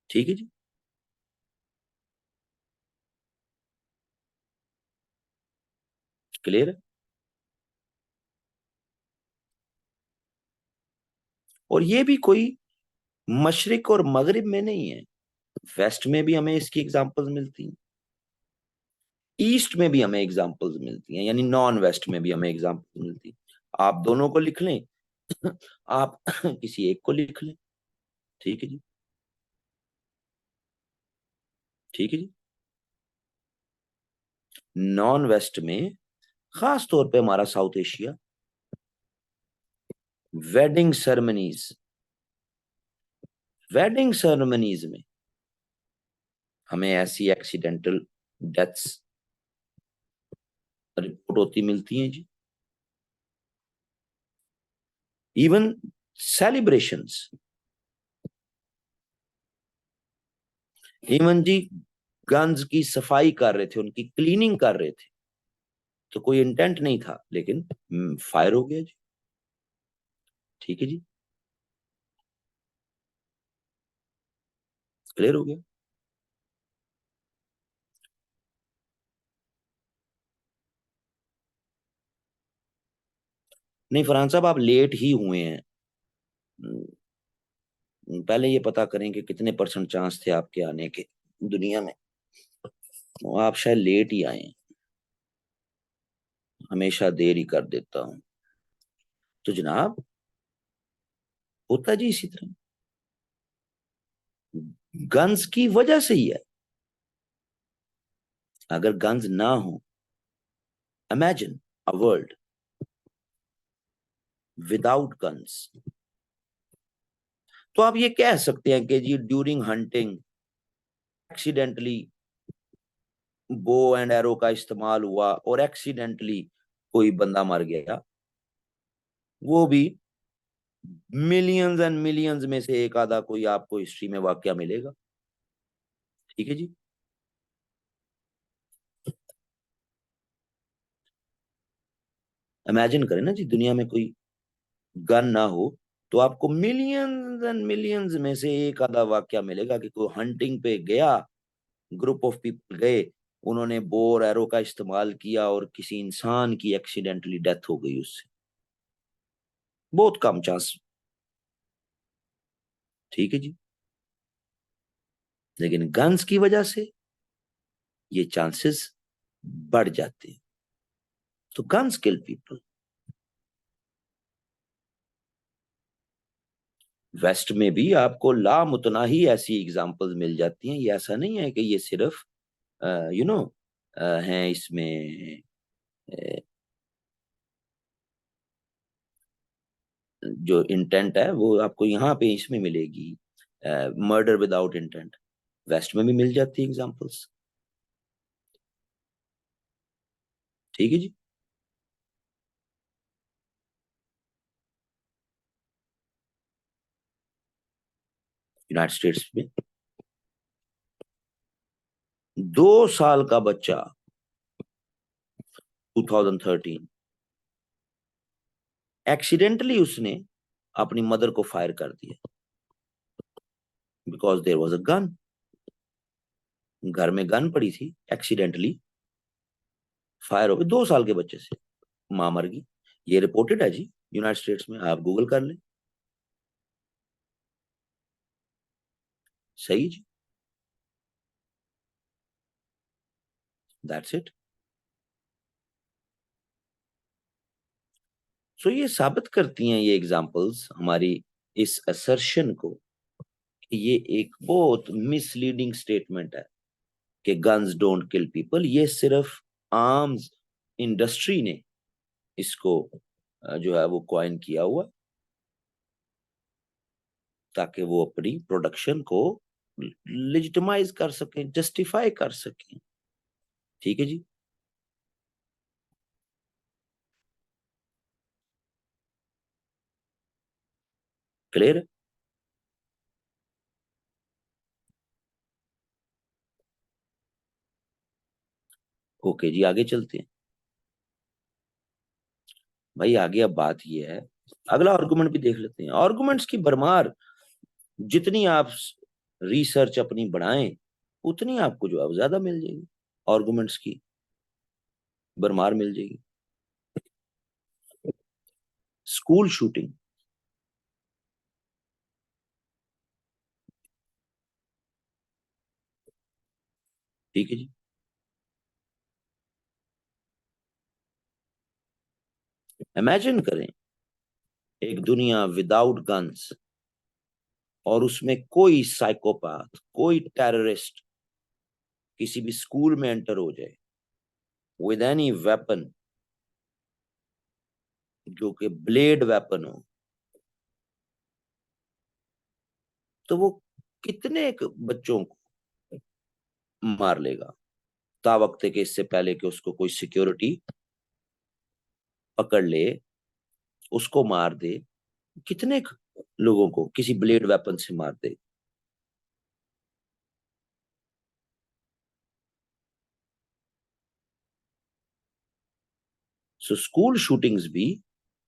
ठीक है जी। क्लियर है। और ये भी कोई मशरिक और मगरिब में नहीं है, वेस्ट में भी हमें इसकी एग्जांपल्स मिलती हैं, ईस्ट में भी हमें एग्जांपल्स मिलती हैं, यानी नॉन वेस्ट में भी हमें एग्जांपल्स मिलती हैं। आप दोनों को लिख लें, आप किसी एक को लिख लें। ठीक है जी। ठीक है जी। नॉन वेस्ट में खास तौर पे हमारा south Asia, wedding ceremonies, wedding ceremonies में हमें ऐसी एक्सीडेंटल डेथ्स रिपोर्ट होती मिलती हैं जी। इवन सेलिब्रेशंस, इवन जी गन्स की सफाई कर रहे थे, उनकी क्लीनिंग कर रहे थे, तो कोई इंटेंट नहीं था, लेकिन फायर हो गया जी। ठीक है जी। क्लियर हो गया। नहीं फरहान साहब, आप लेट ही हुए हैं। पहले ये पता करें कि कितने परसेंट चांस थे आपके आने के दुनिया में। आप शायद लेट ही आए हैं, हमेशा देर ही कर देता हूँ। तो जनाब होता जी इसी तरह, गन्स की वजह से ही है। अगर गन्स ना हो, imagine a world without guns. तो आप ये कह सकते हैं कि जी during hunting accidentally bow and arrow का इस्तेमाल हुआ और एक्सीडेंटली कोई बंदा मर गया, वो भी मिलियंस एंड मिलियंस में से एक आधा कोई आपको हिस्ट्री में वाकया मिलेगा। ठीक है जी। इमेजिन करें ना जी, दुनिया में कोई गन ना हो, तो आपको मिलियंस एंड मिलियंस में से एक आधा वाकया मिलेगा कि कोई हंटिंग पे गया, ग्रुप ऑफ पीपल गए, उन्होंने बोर एरो का इस्तेमाल किया और किसी इंसान की एक्सीडेंटली डेथ हो गई उससे। बहुत कम चांस। ठीक है जी। लेकिन गन्स की वजह से ये चांसेस बढ़ जाते हैं। तो गन्स किल पीपल। वेस्ट में भी आपको लामुतना ही ऐसी एग्जांपल्स मिल जाती हैं। ये ऐसा नहीं है कि ये सिर्फ यू नो हैं इसमें जो इंटेंट है वो आपको यहाँ पे इसमें मिलेगी, मर्डर विदाउट इंटेंट। वेस्ट में भी मिल जाती है एग्जांपल्स। ठीक है जी। यूनाइटेड स्टेट्स में 2 साल का बच्चा 2013 एक्सीडेंटली उसने अपनी मदर को फायर कर दिया because there was a gun. घर में गन पड़ी थी, एक्सीडेंटली फायर हो गई 2 साल के बच्चे से, मां मर गई। ये रिपोर्टेड है जी यूनाइटेड स्टेट्स में, आप गूगल कर लें। सही जी। That's it. सो ये साबित करती हैं ये एग्जांपल्स हमारी इस असर्शन को कि ये एक बहुत मिसलीडिंग स्टेटमेंट है कि गन्स डोंट किल पीपल। ये सिर्फ आर्म्स इंडस्ट्री ने इसको जो है वो कॉइन किया हुआ, ताकि वो अपनी प्रोडक्शन को लेजिटिमाइज कर सकें, जस्टिफाई कर सकें। ठीक है जी। क्लियर। ओके जी, आगे चलते हैं। भाई आगे अब बात ये है, अगला आर्गुमेंट भी देख लेते हैं। आर्गुमेंट्स की भरमार, जितनी आप रिसर्च अपनी बढ़ाएं उतनी आपको जो है ज्यादा मिल जाएगी, आर्गुमेंट्स की भरमार मिल जाएगी। School shooting. ठीक है जी। इमेजिन करें एक दुनिया विदाउट गन्स और उसमें कोई साइकोपैथ, कोई टेररिस्ट किसी भी स्कूल में एंटर हो जाए विद एनी वेपन, जो कि ब्लेड वेपन हो, तो वो कितने बच्चों को मार लेगा तावक्ते के, इससे पहले कि उसको कोई सिक्योरिटी पकड़ ले, उसको मार दे। कितने लोगों को किसी ब्लेड वेपन से मार दे। सो स्कूल शूटिंग्स भी,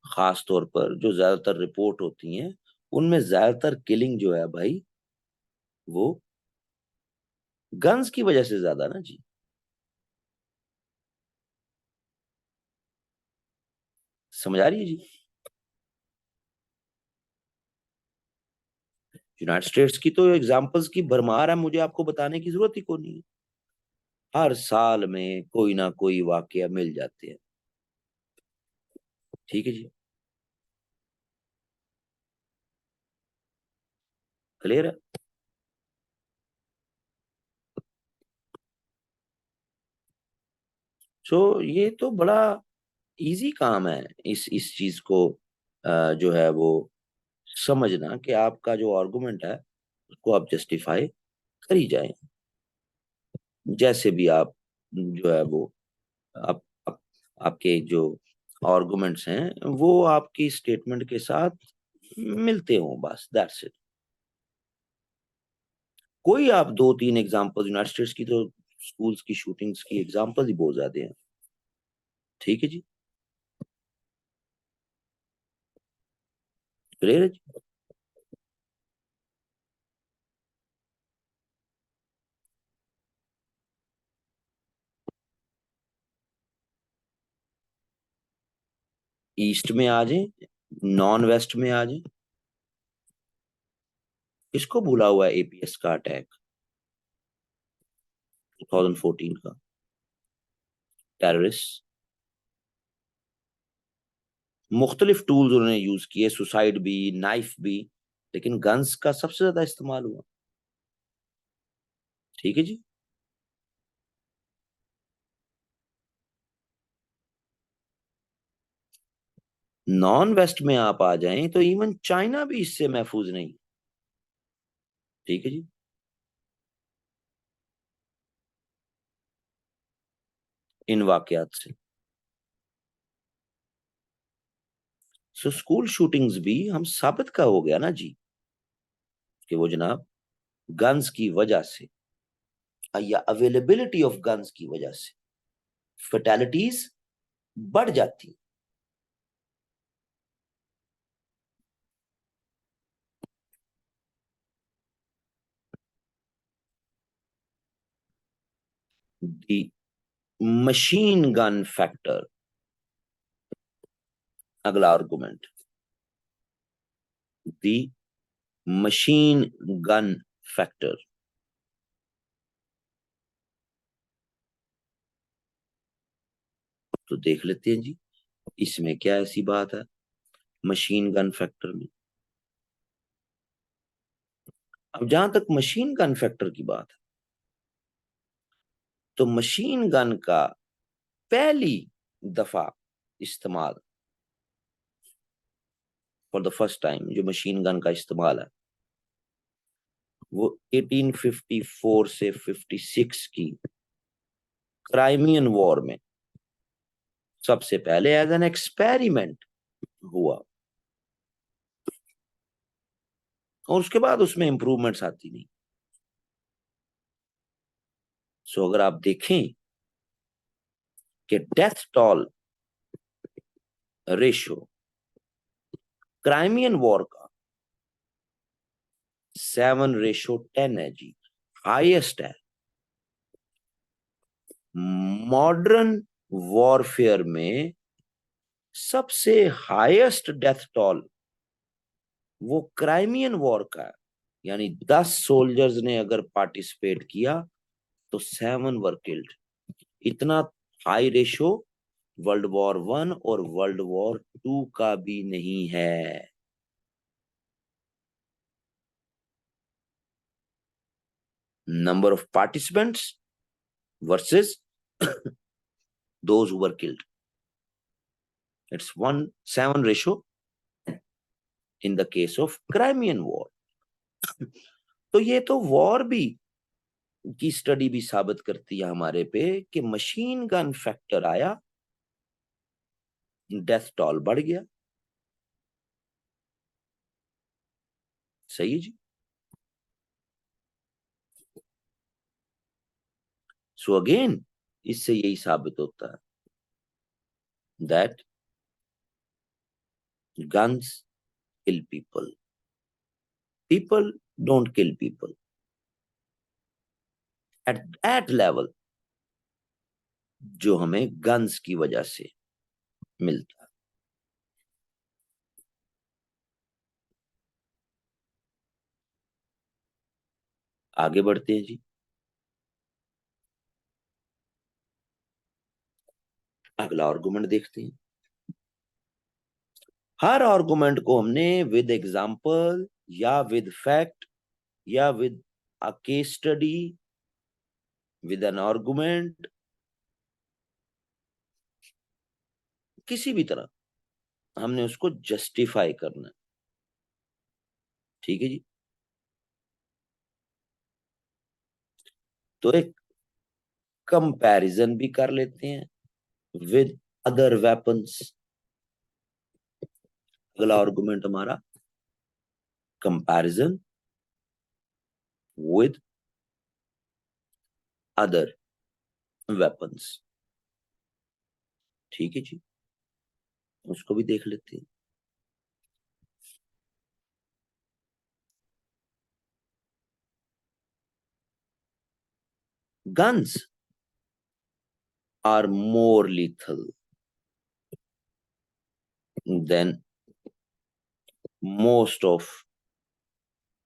खास तौर पर जो ज्यादातर रिपोर्ट होती हैं, उनमें ज्यादातर किलिंग जो है भाई वो गन्स की वजह से ज्यादा ना जी। समझ आ रही है जी। यूनाइटेड स्टेट्स की तो एग्जांपल्स की भरमार है, मुझे आपको बताने की जरूरत ही को नहीं है। हर साल में कोई ना कोई वाकया मिल जाते हैं। ठीक है जी। क्लियर है। ये तो बड़ा इजी काम है इस चीज को जो है वो समझना कि आपका जो आर्गुमेंट है उसको आप जस्टिफाई करी जाए, जैसे भी आप जो है वो आप आपके जो आर्गुमेंट्स हैं वो आपकी स्टेटमेंट के साथ मिलते हो, बस दैट्स इट। कोई आप दो तीन एग्जांपल, यूनाइटेड स्टेट्स की तो स्कूल्स की शूटिंग्स की एग्जांपल ही बहुत ज्यादा हैं। ठीक है जी, क्लियर है जी। ईस्ट में आ जाए, नॉन वेस्ट में आ जाए। किसको भूला हुआ है एपीएस का अटैक 2014 का? टेररिस्ट, मुख्तलिफ टूल्स उन्होंने यूज किए, सुसाइड भी, नाइफ भी, लेकिन गन्स का सबसे ज्यादा इस्तेमाल हुआ। ठीक है जी। नॉन वेस्ट में आप आ जाएं तो इवन चाइना भी इससे महफूज नहीं। ठीक है जी। इन वाकयात से। सो स्कूल शूटिंग्स भी हम साबित का हो गया ना जी कि वो जनाब गन्स की वजह से या अवेलेबिलिटी ऑफ गन्स की वजह से फैटेलिटीज बढ़ जाती। दी मशीन गन फैक्टर, अगला आर्गुमेंट, दी मशीन गन फैक्टर। तो देख लेते हैं जी इसमें क्या ऐसी बात है मशीन गन फैक्टर में। अब जहां तक मशीन गन फैक्टर की बात है, तो मशीन गन का पहली दफा इस्तेमाल, फॉर द फर्स्ट टाइम जो मशीन गन का इस्तेमाल है वो 1854 से 56 की क्राइमियन वॉर में सबसे पहले एज एन एक्सपेरिमेंट हुआ, और उसके बाद उसमें इंप्रूवमेंट्स आती नहीं। सो अगर आप देखें कि death toll ratio Crimean war का 7:10 है जी, हाईएस्ट है। मॉडर्न वॉरफेयर में सबसे हाईएस्ट डेथ टॉल वो क्राइमियन वॉर का है, यानी 10 सोल्जर्स ने अगर पार्टिसिपेट किया तो 7 वर किल्ड। इतना high ratio world war one और वर्ल्ड वॉर टू का भी नहीं है। Number of participants versus those who were killed, it's 1:7 in the case of Crimean war. तो ये तो वॉर भी की स्टडी भी साबित करती है हमारे पे कि मशीन गन फैक्टर आया, डेथ टॉल बढ़ गया। सही है जी। सो अगेन इससे यही साबित होता है that guns kill people, people don't kill people at that level जो हमें गन्स की वजह से मिलता है। आगे बढ़ते हैं जी, अगला आर्गुमेंट देखते हैं। हर आर्गुमेंट को हमने विद एग्जांपल या विद फैक्ट या with a case study with an argument किसी भी तरह हमने उसको जस्टिफाई करना है। ठीक है जी। तो एक कंपैरिजन भी कर लेते हैं विद अदर वेपन्स। अगला आर्गुमेंट हमारा कंपैरिजन विद अदर वेपन्स। ठीक है जी, उसको भी देख लेते हैं। guns are more lethal than most of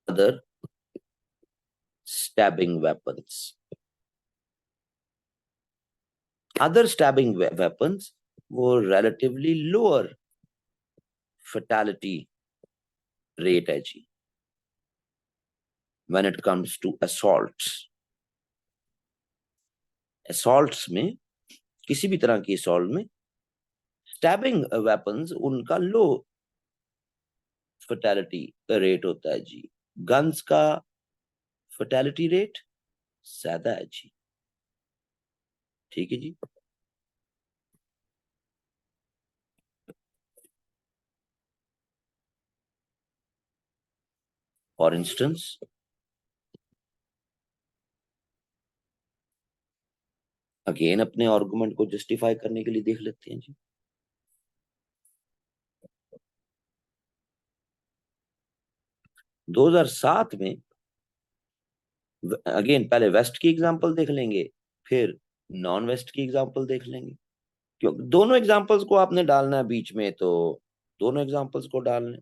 other stabbing weapons. Other stabbing weapons were relatively lower fatality rate है जी when it comes to assaults। assaults में, किसी भी तरह की assault में स्टैबिंग वेपन्स उनका लो फर्टेलिटी रेट होता है जी। गन्स का फर्टेलिटी रेट ज्यादा है जी। ठीक है जी। फॉर इंस्टेंस, अगेन अपने आर्गुमेंट को जस्टिफाई करने के लिए देख लेते हैं जी। 2007 में, अगेन पहले वेस्ट की एग्जांपल देख लेंगे, फिर नॉन वेस्ट की एग्जांपल देख लेंगे, क्योंकि दोनों एग्जांपल्स को आपने डालना है बीच में, तो दोनों एग्जांपल्स को डालने।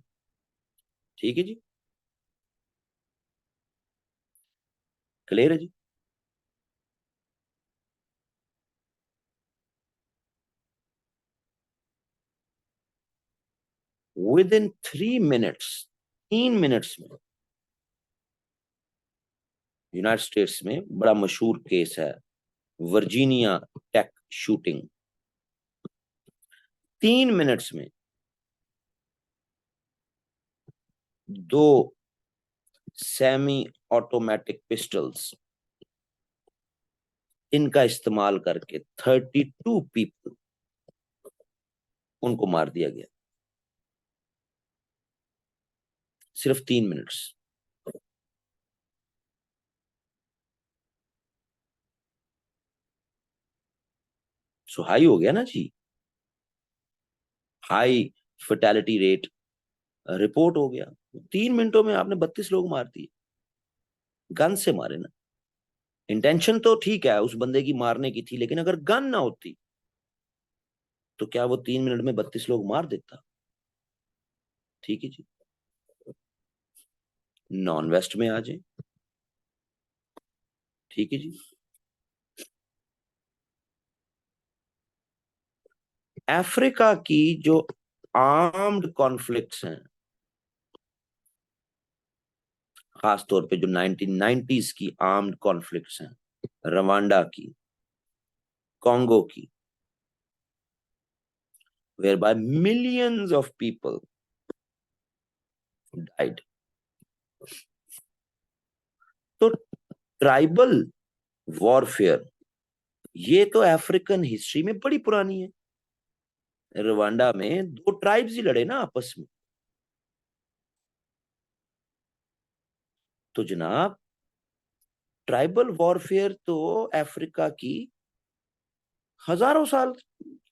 ठीक है जी, क्लियर है जी। विद इन 3 मिनट्स, 3 मिनट्स में, यूनाइटेड स्टेट्स में बड़ा मशहूर केस है वर्जीनिया टेक शूटिंग। 3 मिनट्स में दो सेमी ऑटोमेटिक पिस्टल्स, इनका इस्तेमाल करके 32 पीपल, उनको मार दिया गया, सिर्फ 3 मिनट्स। सो हाई हो गया ना जी, हाई फर्टेलिटी रेट रिपोर्ट हो गया। 3 मिनटों में आपने 32 लोग मार दिए, गन से मारे ना। इंटेंशन तो ठीक है उस बंदे की मारने की थी, लेकिन अगर गन ना होती तो क्या वो 3 मिनट में 32 लोग मार देता? ठीक है जी। नॉन वेस्ट में आ जाए। ठीक है जी। अफ्रीका की जो आर्म्ड कॉन्फ्लिक्ट्स हैं, खासतौर पे जो 1990s की आर्म्ड कॉन्फ्लिक्ट्स हैं, रवांडा की, कॉन्गो की, whereby millions of people died। तो ट्राइबल वॉरफेयर ये तो अफ्रीकन हिस्ट्री में बड़ी पुरानी है। रवांडा में दो ट्राइब्स ही लड़े ना आपस में। तो जनाब, ट्राइबल वॉरफेयर तो अफ्रीका की हजारों साल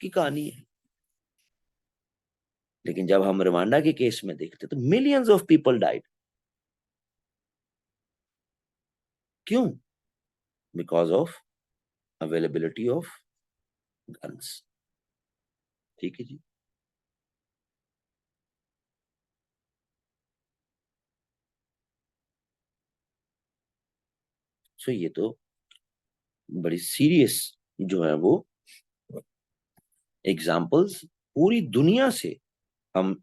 की कहानी है। लेकिन जब हम रवांडा के केस में देखते तो मिलियंस ऑफ पीपल डाइड। क्यों? Because of availability of guns. ठीक है जी। सो ये तो बड़ी सीरियस जो है वो एग्जाम्पल्स पूरी दुनिया से हम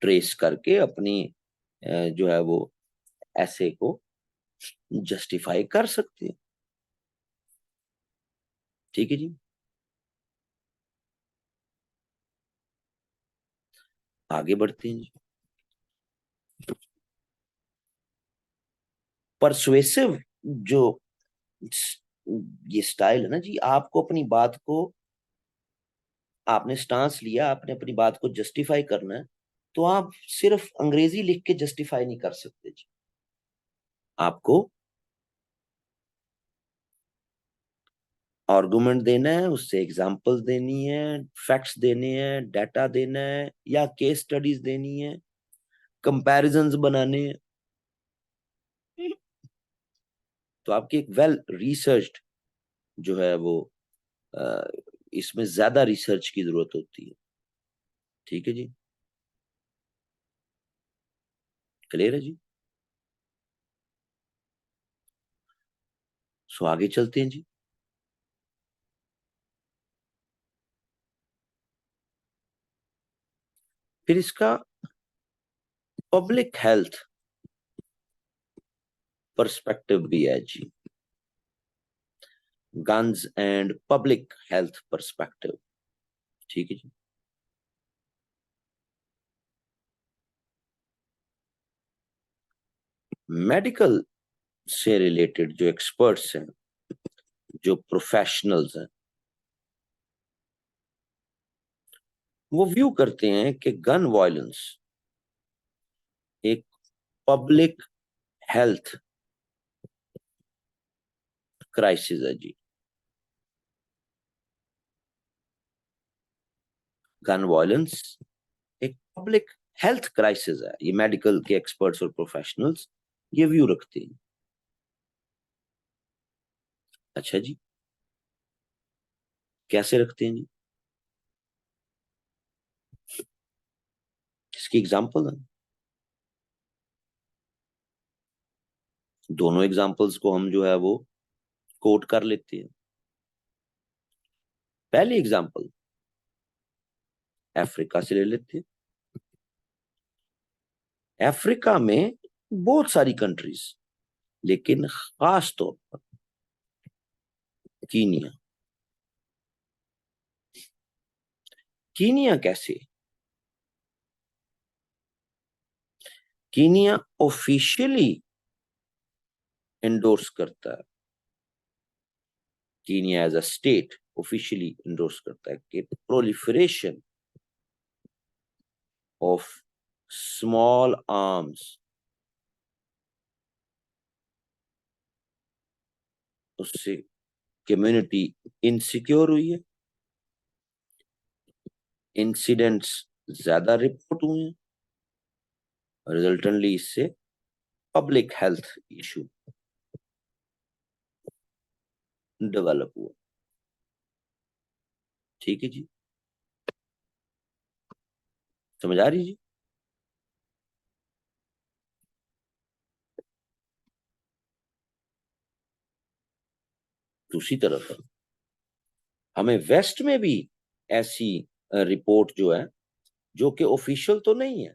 ट्रेस करके अपनी जो है वो ऐसे को जस्टिफाई कर सकते हैं। ठीक है जी। आगे बढ़ते हैं जी। परसुएसिव जो ये स्टाइल है ना जी, आपको अपनी बात को, आपने स्टांस लिया, आपने अपनी बात को जस्टिफाई करना है, तो आप सिर्फ अंग्रेजी लिख के जस्टिफाई नहीं कर सकते जी। आपको आर्गुमेंट देना है, उससे एग्जांपल्स देनी है, फैक्ट्स देने हैं, डाटा देना है, या केस स्टडीज देनी है, कंपैरिजंस बनाने हैं। तो आपकी एक वेल रिसर्च्ड जो है वो, अ, इसमें ज्यादा रिसर्च की जरूरत होती है। ठीक है जी, क्लियर है जी। सो आगे चलते हैं जी। फिर इसका पब्लिक हेल्थ पर्सपेक्टिव भी है जी। Guns and public health perspective. ठीक है जी। मेडिकल से रिलेटेड जो एक्सपर्ट्स हैं, जो प्रोफेशनल्स हैं, वो व्यू करते हैं कि गन वायलेंस एक पब्लिक हेल्थ क्राइसिस है जी। गन वायलेंस एक पब्लिक हेल्थ क्राइसिस है, ये मेडिकल के एक्सपर्ट्स और प्रोफेशनल्स ये व्यू रखते हैं। अच्छा जी, कैसे रखते हैं जी? इसकी एग्जांपल है। दोनों एग्जांपल्स को हम जो है वो कोट कर लेते हैं। पहली एग्जांपल अफ्रीका से ले लेते हैं। अफ्रीका में बहुत सारी कंट्रीज, लेकिन खास तौर पर कीनिया। कीनिया कैसे? कीनिया ऑफिशियली एंडोर्स करता है, Kenya as a state officially endorse करता है कि प्रोलिफरेशन ऑफ स्मॉल आर्म्स, उससे कम्युनिटी इनसिक्योर हुई है, इंसिडेंट्स ज्यादा रिपोर्ट हुए हैं, रिजल्टेंटली इससे पब्लिक हेल्थ इशू डेवलप हुआ। ठीक है जी, समझ आ रही जी? दूसरी तरफ हमें वेस्ट में भी ऐसी रिपोर्ट जो है, जो कि ऑफिशियल तो नहीं है,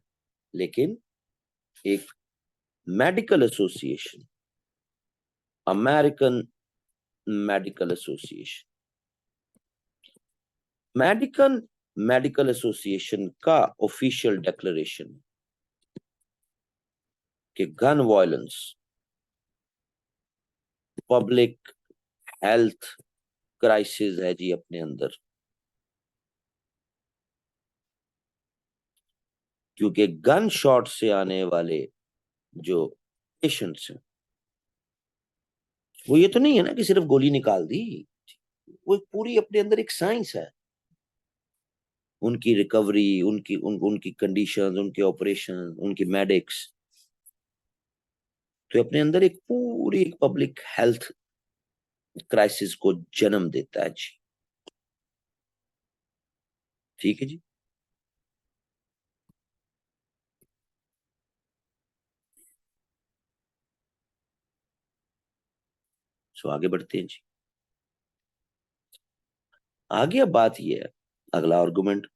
लेकिन एक medical association, American medical association, medical medical association का ऑफिशियल डिक्लेरेशन कि gun violence public health crisis है जी अपने अंदर। क्योंकि गन शॉट से आने वाले जो पेशेंट्स हैं, वो ये तो नहीं है ना कि सिर्फ गोली निकाल दी, वो एक पूरी अपने अंदर एक साइंस है। उनकी रिकवरी, उनकी कंडीशंस, उनके ऑपरेशन, उनकी मेडिक्स, तो अपने अंदर एक पूरी एक पब्लिक हेल्थ क्राइसिस को जन्म देता है जी। ठीक है जी। सो आगे बढ़ते हैं जी। आगे अब बात यह है, अगला आर्गुमेंट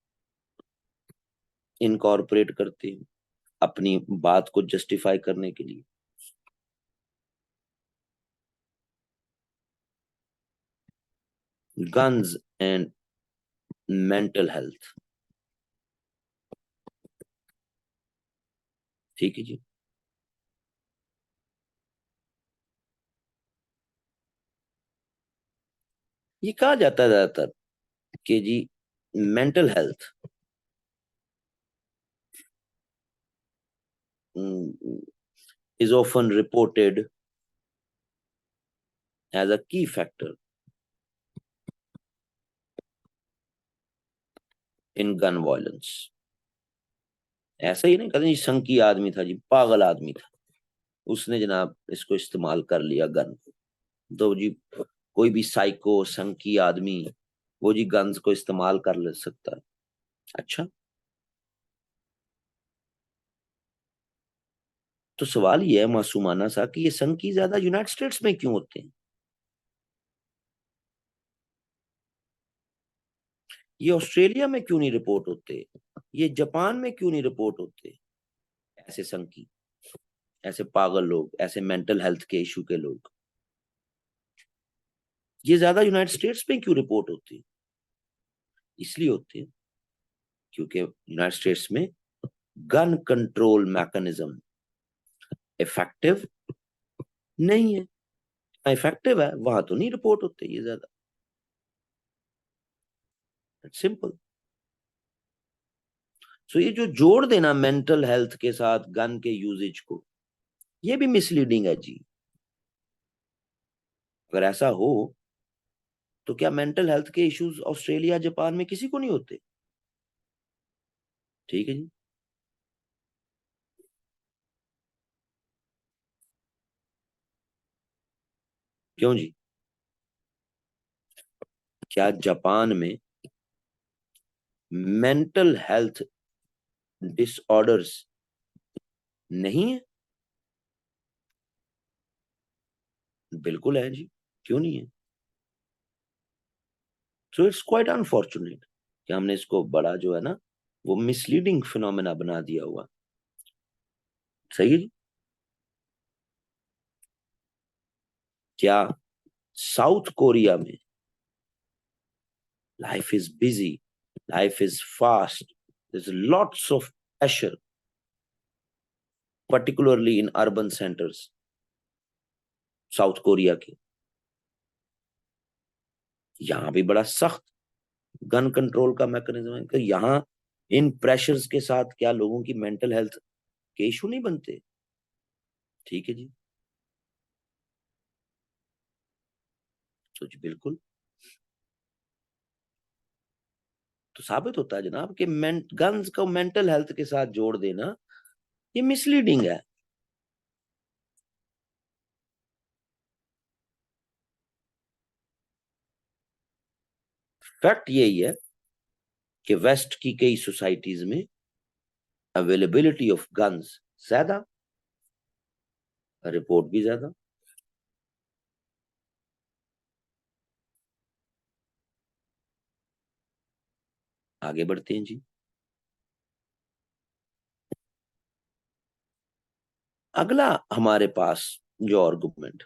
इनकॉर्पोरेट करते हैं अपनी बात को जस्टिफाई करने के लिए। Guns and mental health. ठीक है जी। ये कहा जाता है ज्यादातर कि जी mental health is often reported as a key factor in gun violence। ऐसा ही नहीं कहते जी संकी आदमी था जी, पागल आदमी था, उसने जनाब इसको इस्तेमाल कर लिया गन। तो जी कोई भी साइको संकी आदमी वो जी गन्स को इस्तेमाल कर ले सकता है। अच्छा, तो सवाल ये है मासूमाना सा कि ये संकी ज्यादा यूनाइटेड स्टेट्स में क्यों होते हैं? ये ऑस्ट्रेलिया में क्यों नहीं रिपोर्ट होते? ये जापान में क्यों नहीं रिपोर्ट होते? ऐसे संकी, ऐसे पागल लोग, ऐसे मेंटल हेल्थ के इशू के लोग, ये ज्यादा यूनाइटेड स्टेट्स में क्यों रिपोर्ट होते हैं? इसलिए होते हैं क्योंकि यूनाइटेड स्टेट्स में गन कंट्रोल मैकेनिज्म इफेक्टिव नहीं है। इफेक्टिव है वहां तो नहीं रिपोर्ट होते ये ज्यादा। सिंपल। सो ये जो जोड़ देना मेंटल हेल्थ के साथ गन के यूजेज को, ये भी मिसलीडिंग है जी। अगर ऐसा हो तो क्या मेंटल हेल्थ के इश्यूज ऑस्ट्रेलिया जापान में किसी को नहीं होते? ठीक है जी। क्यों जी? क्या जापान में मेंटल हेल्थ डिसऑर्डर्स नहीं है? बिल्कुल है जी, क्यों नहीं है? सो इट्स क्वाइट अनफॉर्चुनेट कि हमने इसको बड़ा जो है ना वो मिसलीडिंग फिनोमेना बना दिया हुआ। सही है जी। क्या साउथ कोरिया में life is busy, life is fast, there's lots of pressure particularly in urban centers south Korea के? यहाँ भी बड़ा सख्त गन कंट्रोल का मैकेनिज्म है कि यहाँ इन प्रेशर्स के साथ क्या लोगों की मेंटल हेल्थ के इशू नहीं बनते? ठीक है जी। तो जी बिल्कुल, तो साबित होता है जनाब कि गन्स को मेंटल हेल्थ के साथ जोड़ देना ये मिसलीडिंग है। फैक्ट यही है कि वेस्ट की कई सोसाइटीज में अवेलेबिलिटी ऑफ गन्स ज्यादा, रिपोर्ट भी ज्यादा। आगे बढ़ते हैं जी। अगला हमारे पास जो आर्गुमेंट,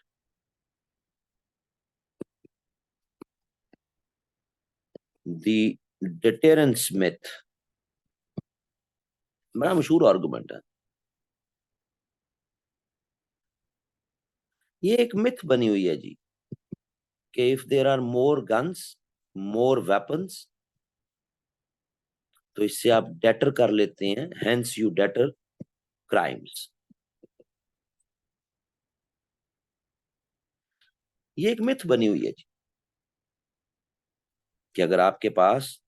द डिटेरेंस मिथ, बड़ा मशहूर आर्गुमेंट है। ये एक मिथ बनी हुई है जी कि if there are more guns, more weapons, तो इससे आप डेटर कर लेते हैं, हेंस यू डेटर क्राइम्स। ये एक मिथ बनी हुई है जी कि अगर आपके पास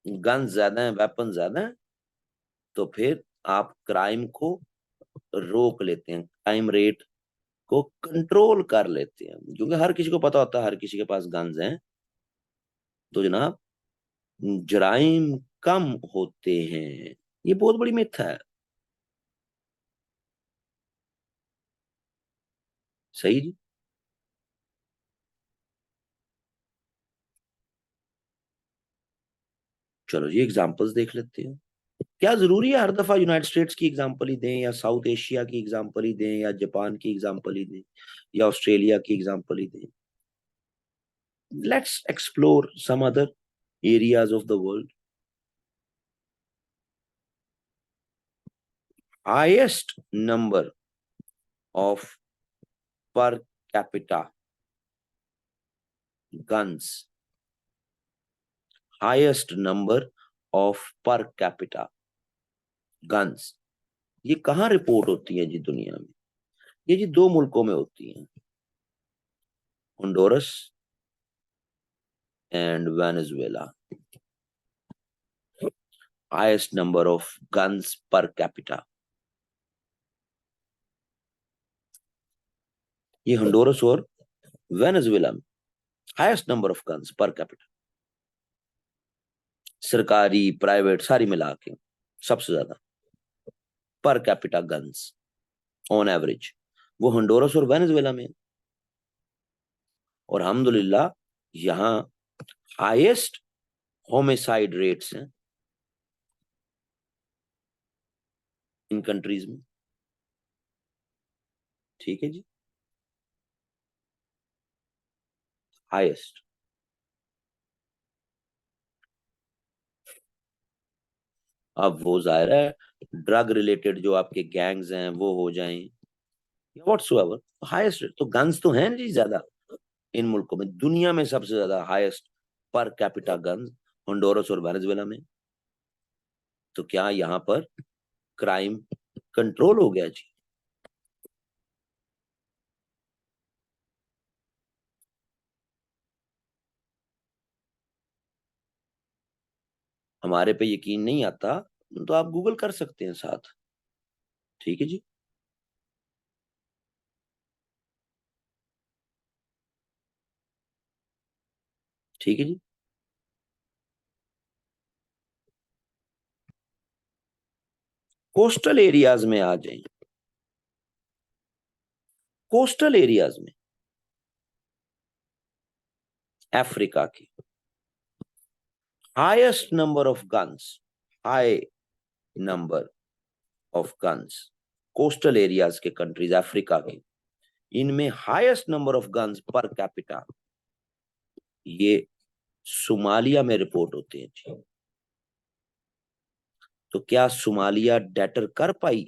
गन ज्यादा है, वेपन ज्यादा है, तो फिर आप क्राइम को रोक लेते हैं, क्राइम रेट को कंट्रोल कर लेते हैं, क्योंकि हर किसी को पता होता है हर किसी के पास गन्स हैं, तो जनाब जराइम कम होते हैं। ये बहुत बड़ी मिथ है। सही जी। चलो जी एग्जांपल्स देख लेते हैं। क्या जरूरी है हर दफा यूनाइटेड स्टेट्स की एग्जांपल ही दें, या साउथ एशिया की एग्जांपल ही दें, या जापान की एग्जांपल ही दें, या ऑस्ट्रेलिया की एग्जांपल ही दें? Let's explore some other areas of the world. Highest number of per capita guns, highest number of per capita guns, ये कहां रिपोर्ट होती है जी दुनिया में? ये जी दो मुल्कों में होती हैं, Honduras and Venezuela. Highest number of guns per capita, ये होंडुरस और वेनेजुएला में highest number of guns per capita, सरकारी प्राइवेट सारी मिला के सबसे ज्यादा पर कैपिटा गन्स ऑन एवरेज, वो होंडुरस और वेनेजुएला में। और अल्हम्दुलिल्लाह यहाँ हाईएस्ट होमिसाइड रेट्स हैं इन कंट्रीज में। ठीक है जी, हाईएस्ट। अब वो जाहिर है ड्रग रिलेटेड जो आपके गैंग्स हैं वो हो जाएं या व्हाट्सोएवर, हाईएस्ट तो गन्स तो हैं जी ज्यादा इन मुल्कों में। दुनिया में सबसे ज्यादा हाईएस्ट पर कैपिटा गन्स होंडुरस और वेनेजुएला में। तो क्या यहाँ पर क्राइम कंट्रोल हो गया जी? हमारे पे यकीन नहीं आता तो आप गूगल कर सकते हैं साथ। ठीक है जी। ठीक है जी। कोस्टल एरियाज में आ जाए, कोस्टल एरियाज में अफ्रीका की highest number of guns, high number of guns, coastal areas के कंट्रीज अफ्रीका के, इनमें highest number of guns per capita ये सोमालिया में रिपोर्ट होते हैं जी। तो क्या सोमालिया डेटर कर पाई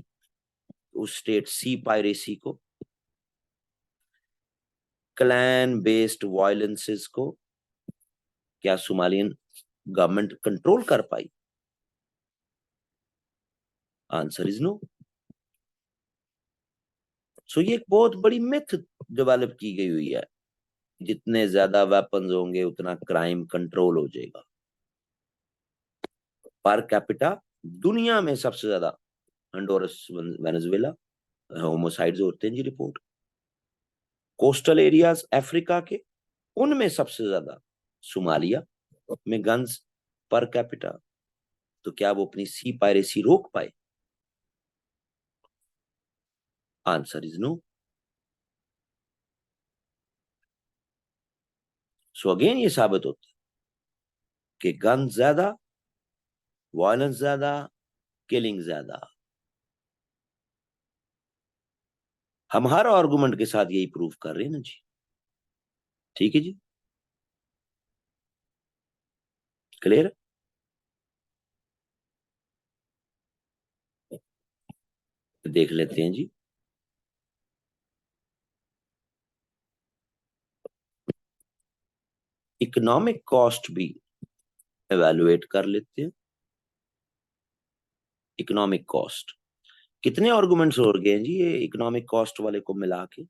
उस स्टेट सी पायरेसी को, क्लैन बेस्ड वायलेंसेस को? क्या सोमालियन गवर्नमेंट कंट्रोल कर पाई? Answer is no. सो ये एक बहुत बड़ी मिथ डेवलप की गई हुई है, जितने ज्यादा वेपन्स होंगे उतना क्राइम कंट्रोल हो जाएगा। पर कैपिटा दुनिया में सबसे ज्यादा होंडुरस वेनेजुएला होमोसाइड्स होते हैं जी रिपोर्ट। कोस्टल एरियाज अफ्रीका के, उनमें सबसे ज्यादा सोमालिया में गन्स पर कैपिटा। तो क्या वो अपनी सी पायरेसी रोक पाए? Answer is no. So again ये साबित होता है कि गन ज्यादा, वायलेंस ज्यादा, किलिंग ज्यादा। हम हर आर्गुमेंट के साथ यही प्रूव कर रहे हैं ना जी। ठीक है जी, क्लियर। देख लेते हैं जी। इकोनॉमिक कॉस्ट भी एवेलुएट कर लेते हैं। इकोनॉमिक कॉस्ट कितने आर्गुमेंट्स हो गए हैं जी ये इकोनॉमिक कॉस्ट वाले को मिला के?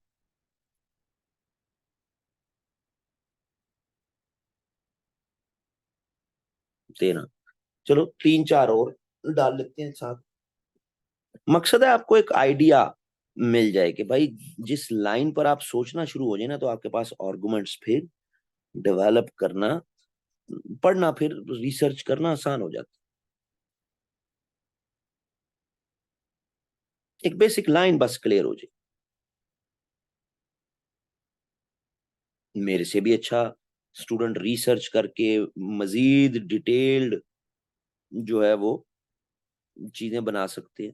तेरह। चलो तीन चार और डाल लेते हैं साथ। मकसद है आपको एक आइडिया मिल जाए कि भाई जिस लाइन पर आप सोचना शुरू हो जाए ना तो आपके पास आर्गुमेंट्स फिर डेवलप करना, पढ़ना फिर रिसर्च करना आसान हो जाता है। एक बेसिक लाइन बस क्लियर हो जाए। मेरे से भी अच्छा स्टूडेंट रिसर्च करके मजीद डिटेल्ड जो है वो चीजें बना सकते हैं,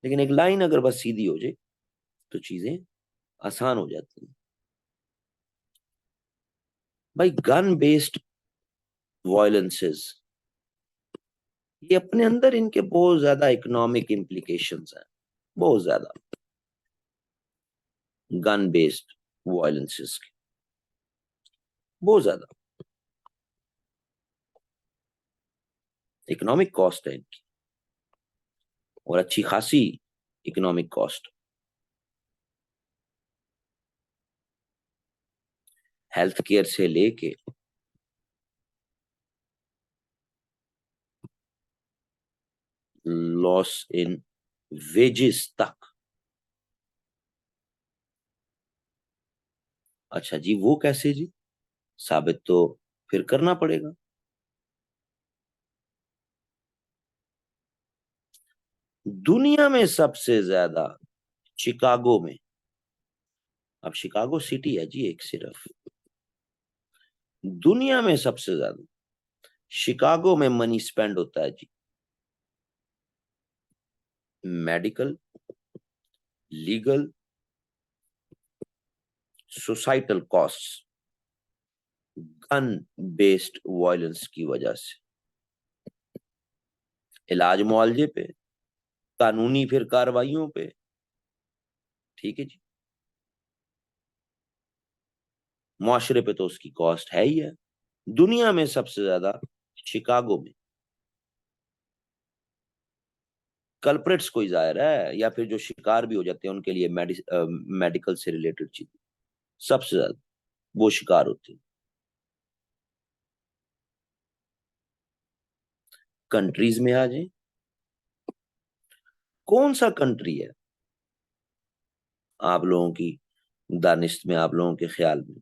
लेकिन एक लाइन अगर बस सीधी हो जाए तो चीजें आसान हो जाती हैं। भाई गन बेस्ड वायलेंसेस ये अपने अंदर इनके बहुत ज्यादा इकोनॉमिक इम्प्लीकेशंस हैं, बहुत ज्यादा, गन बेस्ड वायलेंसेस के, बहुत ज्यादा इकोनॉमिक कॉस्ट है इनकी, और अच्छी खासी इकोनॉमिक कॉस्ट। हेल्थ केयर से लेके लॉस इन वेजेस तक। अच्छा जी, वो कैसे जी? साबित तो फिर करना पड़ेगा। दुनिया में सबसे ज्यादा शिकागो में, अब शिकागो सिटी है जी एक सिर्फ, दुनिया में सबसे ज्यादा शिकागो में मनी स्पेंड होता है जी, medical, legal, societal cost, gun based violence की वजह से, इलाज मुआवजे पे, कानूनी फिर कार्रवाइयों पे। ठीक है जी, मुआशरे पे तो उसकी कॉस्ट है ही है। दुनिया में सबसे ज्यादा शिकागो में। कल्प्रिट्स कोई जाहिर है, या फिर जो शिकार भी हो जाते हैं उनके लिए मेडिकल से रिलेटेड चीज सबसे ज्यादा वो शिकार होते हैं। कंट्रीज में आ जाए, कौन सा कंट्री है आप लोगों की दानिश में, आप लोगों के ख्याल में,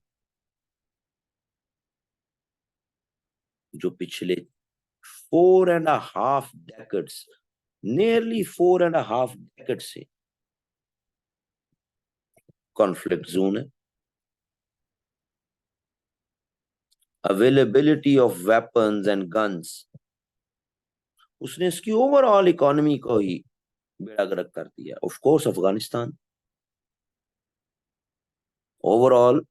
जो पिछले 4.5 डेकेड्स, नियरली 4.5 डेकेड से कॉन्फ्लिक्ट जोन है? Availability of weapons and guns, उसने इसकी ओवरऑल इकोनॉमी को ही बेड़ा गर्क कर दिया। Of course Afghanistan. Overall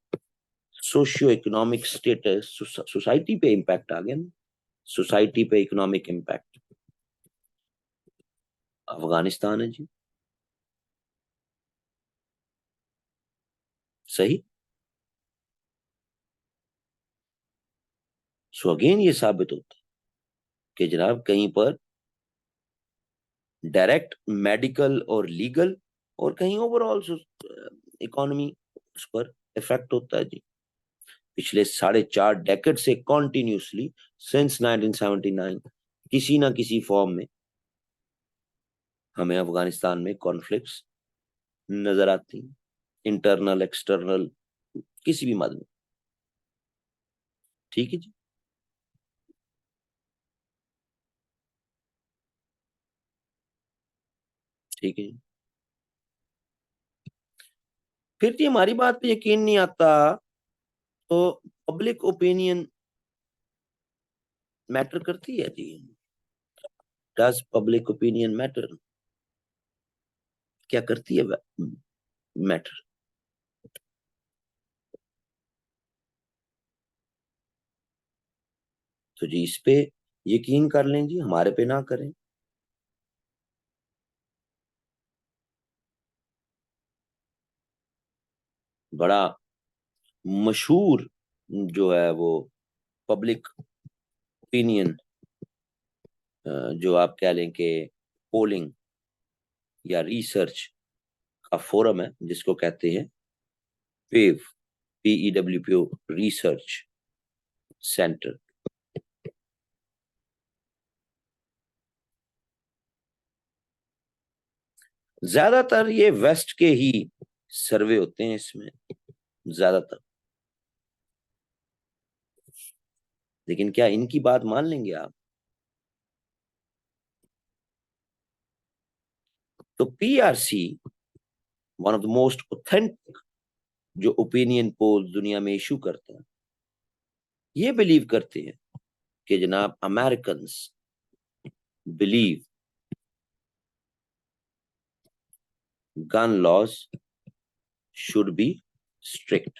socio economic status, society पे इम्पैक्ट आ गया ना, सोसाइटी पे इकोनॉमिक इम्पैक्ट, अफगानिस्तान है जी। सही। सो अगेन ये साबित होता है कि जनाब कहीं पर डायरेक्ट मेडिकल और लीगल, और कहीं ओवरऑल इकोनॉमी उस पर इफेक्ट होता है जी। पिछले 4.5 डेकेड से कॉन्टिन्यूसली, सिंस 1979, किसी ना किसी फॉर्म में हमें अफगानिस्तान में कॉन्फ्लिक्ट्स नजर आती हैं, इंटरनल एक्सटर्नल, किसी भी मद में। ठीक है जी। ठीक है जी। फिर जी हमारी बात पे यकीन नहीं आता, तो पब्लिक ओपिनियन मैटर करती है जी? Does public opinion matter? क्या करती है मैटर? तो जी इस पे यकीन कर लें जी, हमारे पे ना करें। बड़ा मशहूर जो है वो पब्लिक ओपिनियन, जो आप कह लें कि पोलिंग या रिसर्च का फोरम है, जिसको कहते हैं पेव, PEWPO रिसर्च सेंटर। ज्यादातर ये वेस्ट के ही सर्वे होते हैं इसमें, ज्यादातर। लेकिन क्या इनकी बात मान लेंगे आप? तो PRC, one of the most authentic जो ओपिनियन पोल दुनिया में इशू करता है, ये बिलीव करते हैं कि जनाब American believe gun laws should be strict.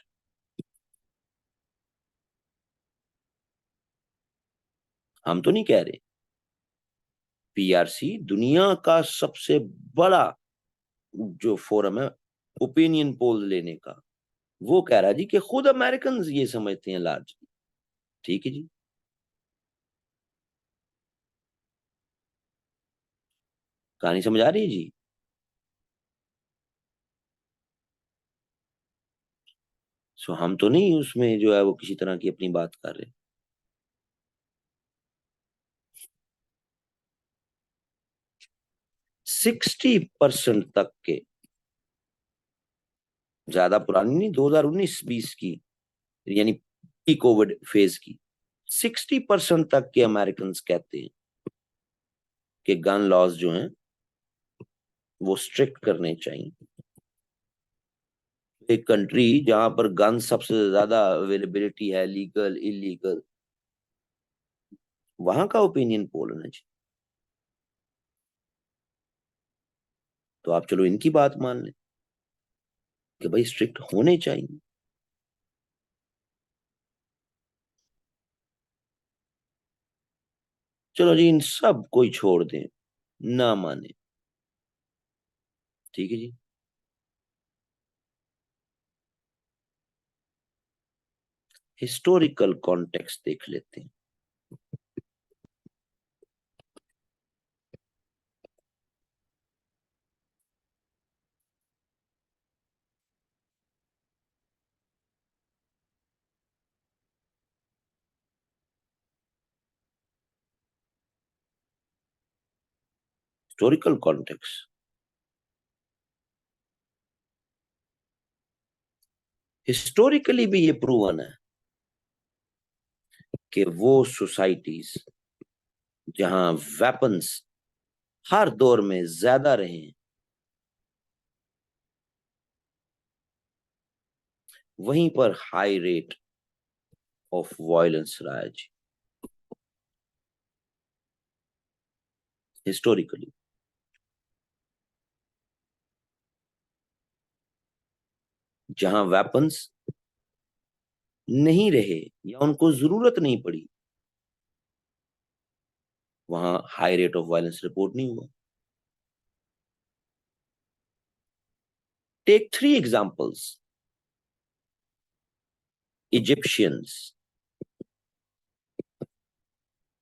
हम तो नहीं कह रहे, पीआरसी दुनिया का सबसे बड़ा जो फोरम है ओपिनियन पोल लेने का, वो कह रहा है जी कि खुद अमेरिकन ये समझते हैं लार्ज। ठीक है जी। कहानी समझ आ रही है जी। सो हम तो नहीं उसमें जो है वो किसी तरह की अपनी बात कर रहे। 60% तक के, ज्यादा पुरानी नहीं, 2019-20 की, यानी प्री कोविड फेज की, 60% तक के अमेरिकन कहते हैं कि गन लॉज जो हैं वो स्ट्रिक्ट करने चाहिए। एक कंट्री जहां पर गन सबसे ज्यादा अवेलेबिलिटी है, लीगल इलीगल, वहां का ओपिनियन पोल होना चाहिए। तो आप चलो इनकी बात मान लें कि भाई स्ट्रिक्ट होने चाहिए। चलो जी, इन सब कोई छोड़ दें, ना माने, ठीक है जी। हिस्टोरिकल कॉन्टेक्स्ट देख लेते हैं। हिस्टोरिकल कॉन्टेक्स्ट, हिस्टोरिकली भी ये प्रूवन है कि वो सोसाइटीज जहां वेपन्स हर दौर में ज्यादा रहे, वहीं पर हाई रेट ऑफ वायलेंस रहा है जी। हिस्टोरिकली जहां वेपन्स नहीं रहे या उनको जरूरत नहीं पड़ी, वहां high rate of violence report नहीं हुआ। Take three examples. Egyptians,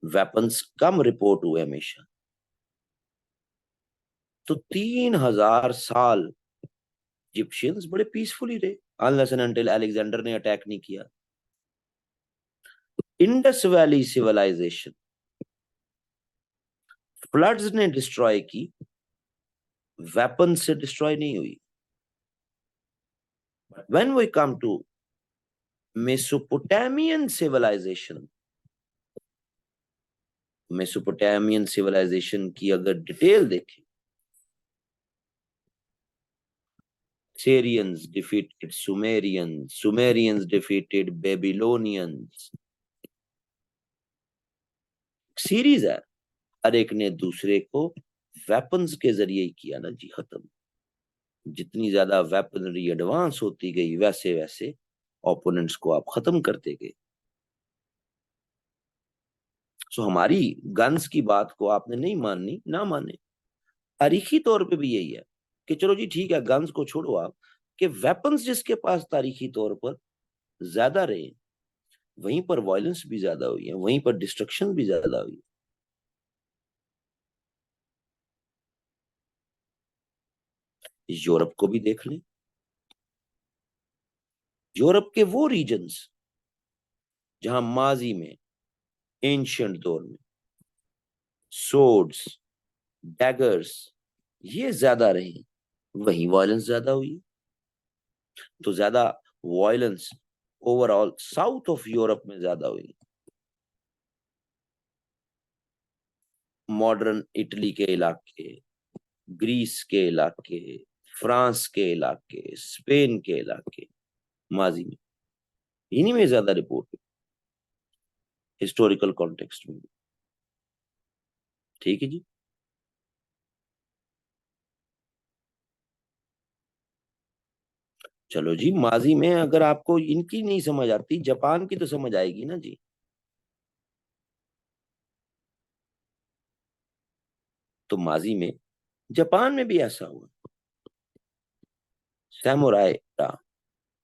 weapons कम रिपोर्ट हुए हमेशा, तो 3000 साल इजिप्शियंस बड़े पीसफुली रहे, अनलेस एंड अनटिल अलेक्जेंडर ने अटैक नहीं किया। इंडस वैली सिविलाइजेशन फ्लड्स ने डिस्ट्रॉय की, वेपन से डिस्ट्रॉय नहीं हुई। When we come to Mesopotamian civilization, Mesopotamian civilization की अगर डिटेल देखें, Syrians defeated Sumerians, Sumerians defeated Babylonians, series है। हर एक ने दूसरे को वेपन्स के जरिए ही किया ना जी खत्म। जितनी ज्यादा वेपनरी एडवांस होती गई, वैसे वैसे ओपोनेंट्स को आप खत्म करते गए। सो हमारी गन्स की बात को आपने नहीं माननी, ना माने। तारीखी तौर पे भी यही है कि चलो जी ठीक है, गन्स को छोड़ो आप, कि वेपन्स जिसके पास तारीखी तौर पर ज्यादा रहे, वहीं पर वायलेंस भी ज्यादा हुई है, वहीं पर डिस्ट्रक्शन भी ज्यादा हुई है। यूरोप को भी देख लें। यूरोप के वो रीजन्स जहां माजी में, एंशियंट दौर में, सोर्ड्स, डैगर्स ये ज्यादा रही, वहीं वायलेंस ज्यादा हुई। तो ज्यादा violence overall south of Europe में ज्यादा हुई। मॉडर्न इटली के इलाके, ग्रीस के इलाके, फ्रांस के इलाके, स्पेन के इलाके, माजी में इन्हीं में ज्यादा रिपोर्ट, हिस्टोरिकल कॉन्टेक्स्ट में। ठीक है जी। चलो जी, माजी में अगर आपको इनकी नहीं समझ आती, जापान की तो समझ आएगी ना जी। तो माजी में जापान में भी ऐसा हुआ। सैमुराई था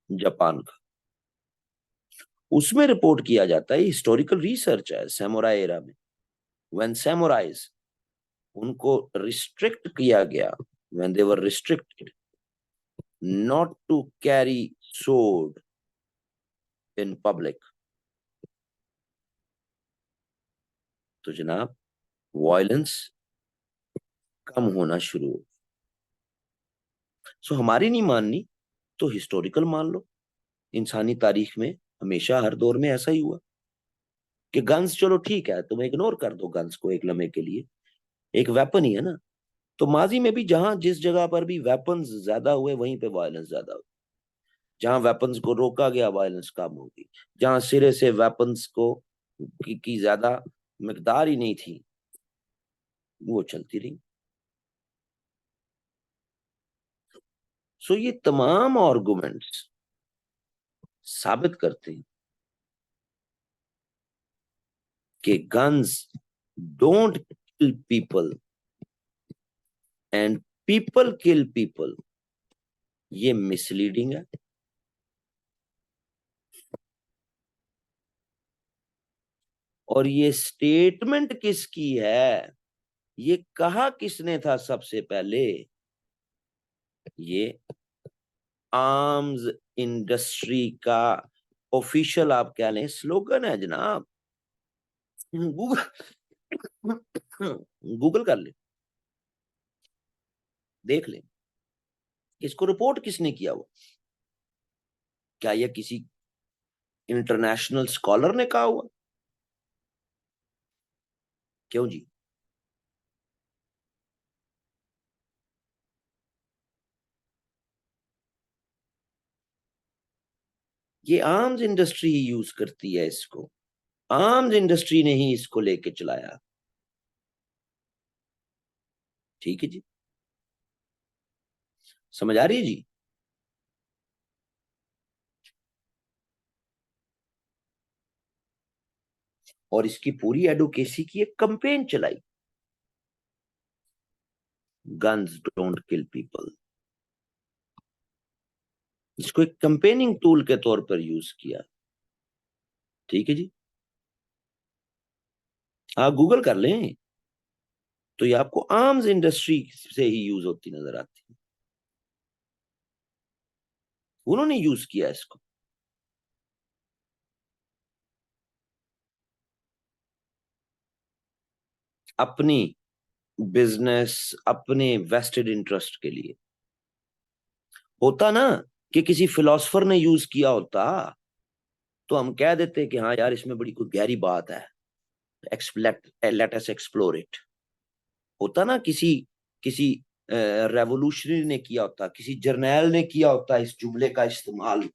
जापान का, उसमें रिपोर्ट किया जाता है, हिस्टोरिकल रिसर्च है सैमुराई एरा में। व्हेन सैमुराइज, उनको रिस्ट्रिक्ट किया गया, when they were restricted not to carry sword in public, तो जनाब वायलेंस कम होना शुरू हो। सो हमारी नहीं माननी तो हिस्टोरिकल मान लो। इंसानी तारीख में हमेशा हर दौर में ऐसा ही हुआ कि गन्स, चलो ठीक है तुम इग्नोर कर दो गन्स को एक लम्हे के लिए, एक वेपन ही है ना। तो माजी में भी जहां जिस जगह पर भी वेपन्स ज्यादा हुए वहीं पे वायलेंस ज्यादा हुई। जहां वेपन्स को रोका गया वायलेंस कम होगी। जहां सिरे से वेपन्स को की ज्यादा मिकदार ही नहीं थी, वो चलती रही। सो ये तमाम आर्गुमेंट्स साबित करते हैं कि guns don't kill people and people kill people, ये मिसलीडिंग है। और ये स्टेटमेंट किसकी है, ये कहा किसने था सबसे पहले, ये आर्म्स इंडस्ट्री का ऑफिशियल आप कह लें स्लोगन है जनाब। गूगल गूगल कर ले, देख ले इसको रिपोर्ट किसने किया हुआ। क्या यह किसी इंटरनेशनल स्कॉलर ने कहा हुआ? क्यों जी? ये आर्म्स इंडस्ट्री ही यूज करती है इसको, आर्म्स इंडस्ट्री ने ही इसको लेके चलाया। ठीक है जी, समझ आ रही है जी। और इसकी पूरी एडवोकेसी की एक कंपेन चलाई, गन्स डोंट किल पीपल। इसको एक कंपेनिंग टूल के तौर पर यूज किया। ठीक है जी, आप गूगल कर लें तो ये आपको आर्म्स इंडस्ट्री से ही यूज होती नजर आती है। उन्होंने यूज किया इसको। अपनी बिजनेस, अपने वेस्टेड इंटरेस्ट के लिए। होता ना कि किसी फिलोसफर ने यूज किया होता तो हम कह देते कि हाँ यार इसमें बड़ी कोई गहरी बात है, लेट अस एक्सप्लोर इट। होता ना किसी किसी रेवोल्यूशनरी ने किया होता, किसी जर्नैल ने किया होता इस जुमले का इस्तेमाल,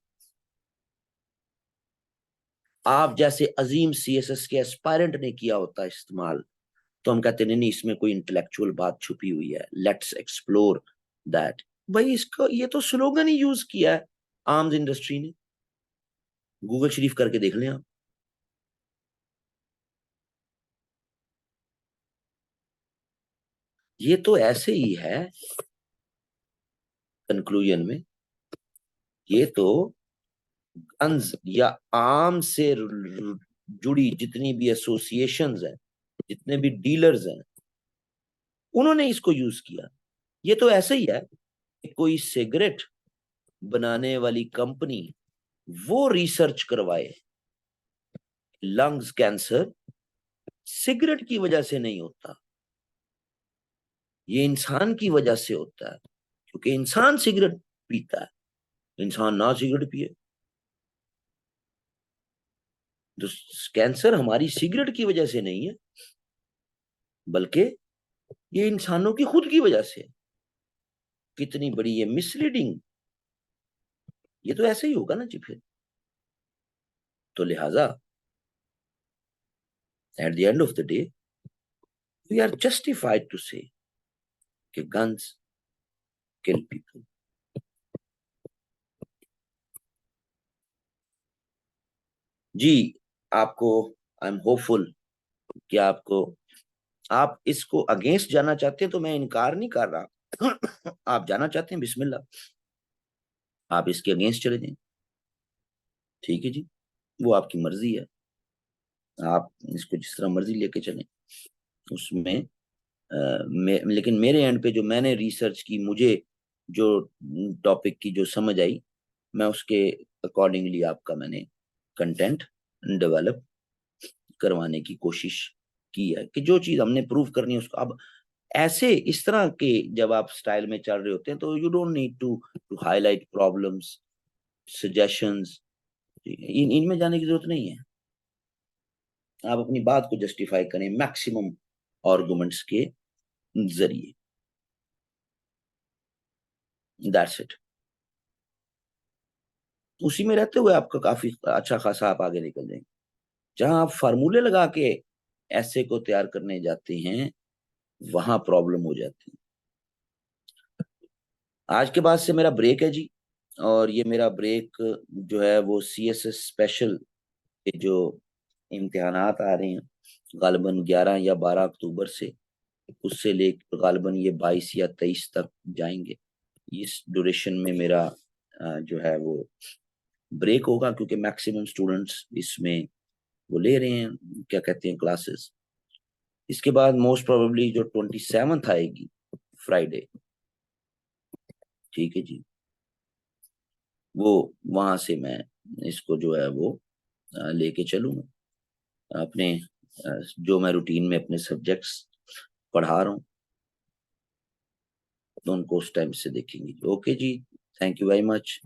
आप जैसे अजीम सीएसएस के एस्पायरेंट ने किया होता इस्तेमाल, तो हम कहते नहीं नहीं इसमें कोई इंटेलेक्चुअल बात छुपी हुई है, लेट्स एक्सप्लोर दैट। भाई इसका ये तो स्लोगन ही यूज किया है आर्म्स इंडस्ट्री ने। गूगल शरीफ करके देख लें आप। ये तो ऐसे ही है, कंक्लूजन में ये तो गन्स या आर्म से जुड़ी जितनी भी एसोसिएशंस हैं, जितने भी डीलर्स हैं, उन्होंने इसको यूज किया। ये तो ऐसे ही है कि कोई सिगरेट बनाने वाली कंपनी वो रिसर्च करवाए, लंग्स कैंसर सिगरेट की वजह से नहीं होता, ये इंसान की वजह से होता है, क्योंकि इंसान सिगरेट पीता है। इंसान ना सिगरेट पिए तो कैंसर हमारी सिगरेट की वजह से नहीं है, बल्कि ये इंसानों की खुद की वजह से है। कितनी बड़ी ये मिसलीडिंग। ये तो ऐसे ही होगा ना जी फिर। तो लिहाजा at the end of the day we are justified to say कि गन्स किल पीपल। जी, आपको, आई एम होपफुल कि आपको आप इसको अगेंस्ट जाना चाहते हैं तो मैं इनकार नहीं कर रहा। आप जाना चाहते हैं, बिस्मिल्लाह, आप इसके अगेंस्ट चले जाएं, ठीक है जी, वो आपकी मर्जी है, आप इसको जिस तरह मर्जी लेके चलें उसमें। लेकिन मेरे एंड पे जो मैंने रिसर्च की, मुझे जो टॉपिक की जो समझ आई, मैं उसके अकॉर्डिंगली आपका मैंने कंटेंट डेवलप करवाने की कोशिश की है कि जो चीज हमने प्रूव करनी है उसको। अब ऐसे इस तरह के जब आप स्टाइल में चल रहे होते हैं तो you don't need to to highlight problems, suggestions, इनमें जाने की जरूरत नहीं है। आप अपनी बात को जस्टिफाई करें मैक्सिमम आर्गुमेंट्स के जरिए, दैट्स इट। उसी में रहते हुए आपका काफी अच्छा खासा आप आगे निकल जाएंगे। जहां आप फार्मूले लगा के ऐसे को तैयार करने जाते हैं, वहां प्रॉब्लम हो जाती है। आज के बाद से मेरा ब्रेक है जी, और ये मेरा ब्रेक जो है वो CSS स्पेशल के जो इम्तिहानात आ रहे हैं गालिबन 11 या 12 अक्टूबर से, उससे ले गालिबन ये 22 या 23 तक जाएंगे। इस ड्यूरेशन में मेरा जो है वो ब्रेक होगा, क्योंकि मैक्सिमम स्टूडेंट्स इसमें वो ले रहे हैं, क्या कहते हैं, क्लासेस। इसके बाद मोस्ट प्रोबेबली जो 27th आएगी, फ्राइडे, ठीक है जी, वो वहां से मैं इसको जो है वो लेके चलूंगा अपने जो मैं रूटीन में अपने सब्जेक्ट्स पढ़ा रहा हूँ, तो उनको उस टाइम से देखेंगे। ओके जी, थैंक यू वेरी मच।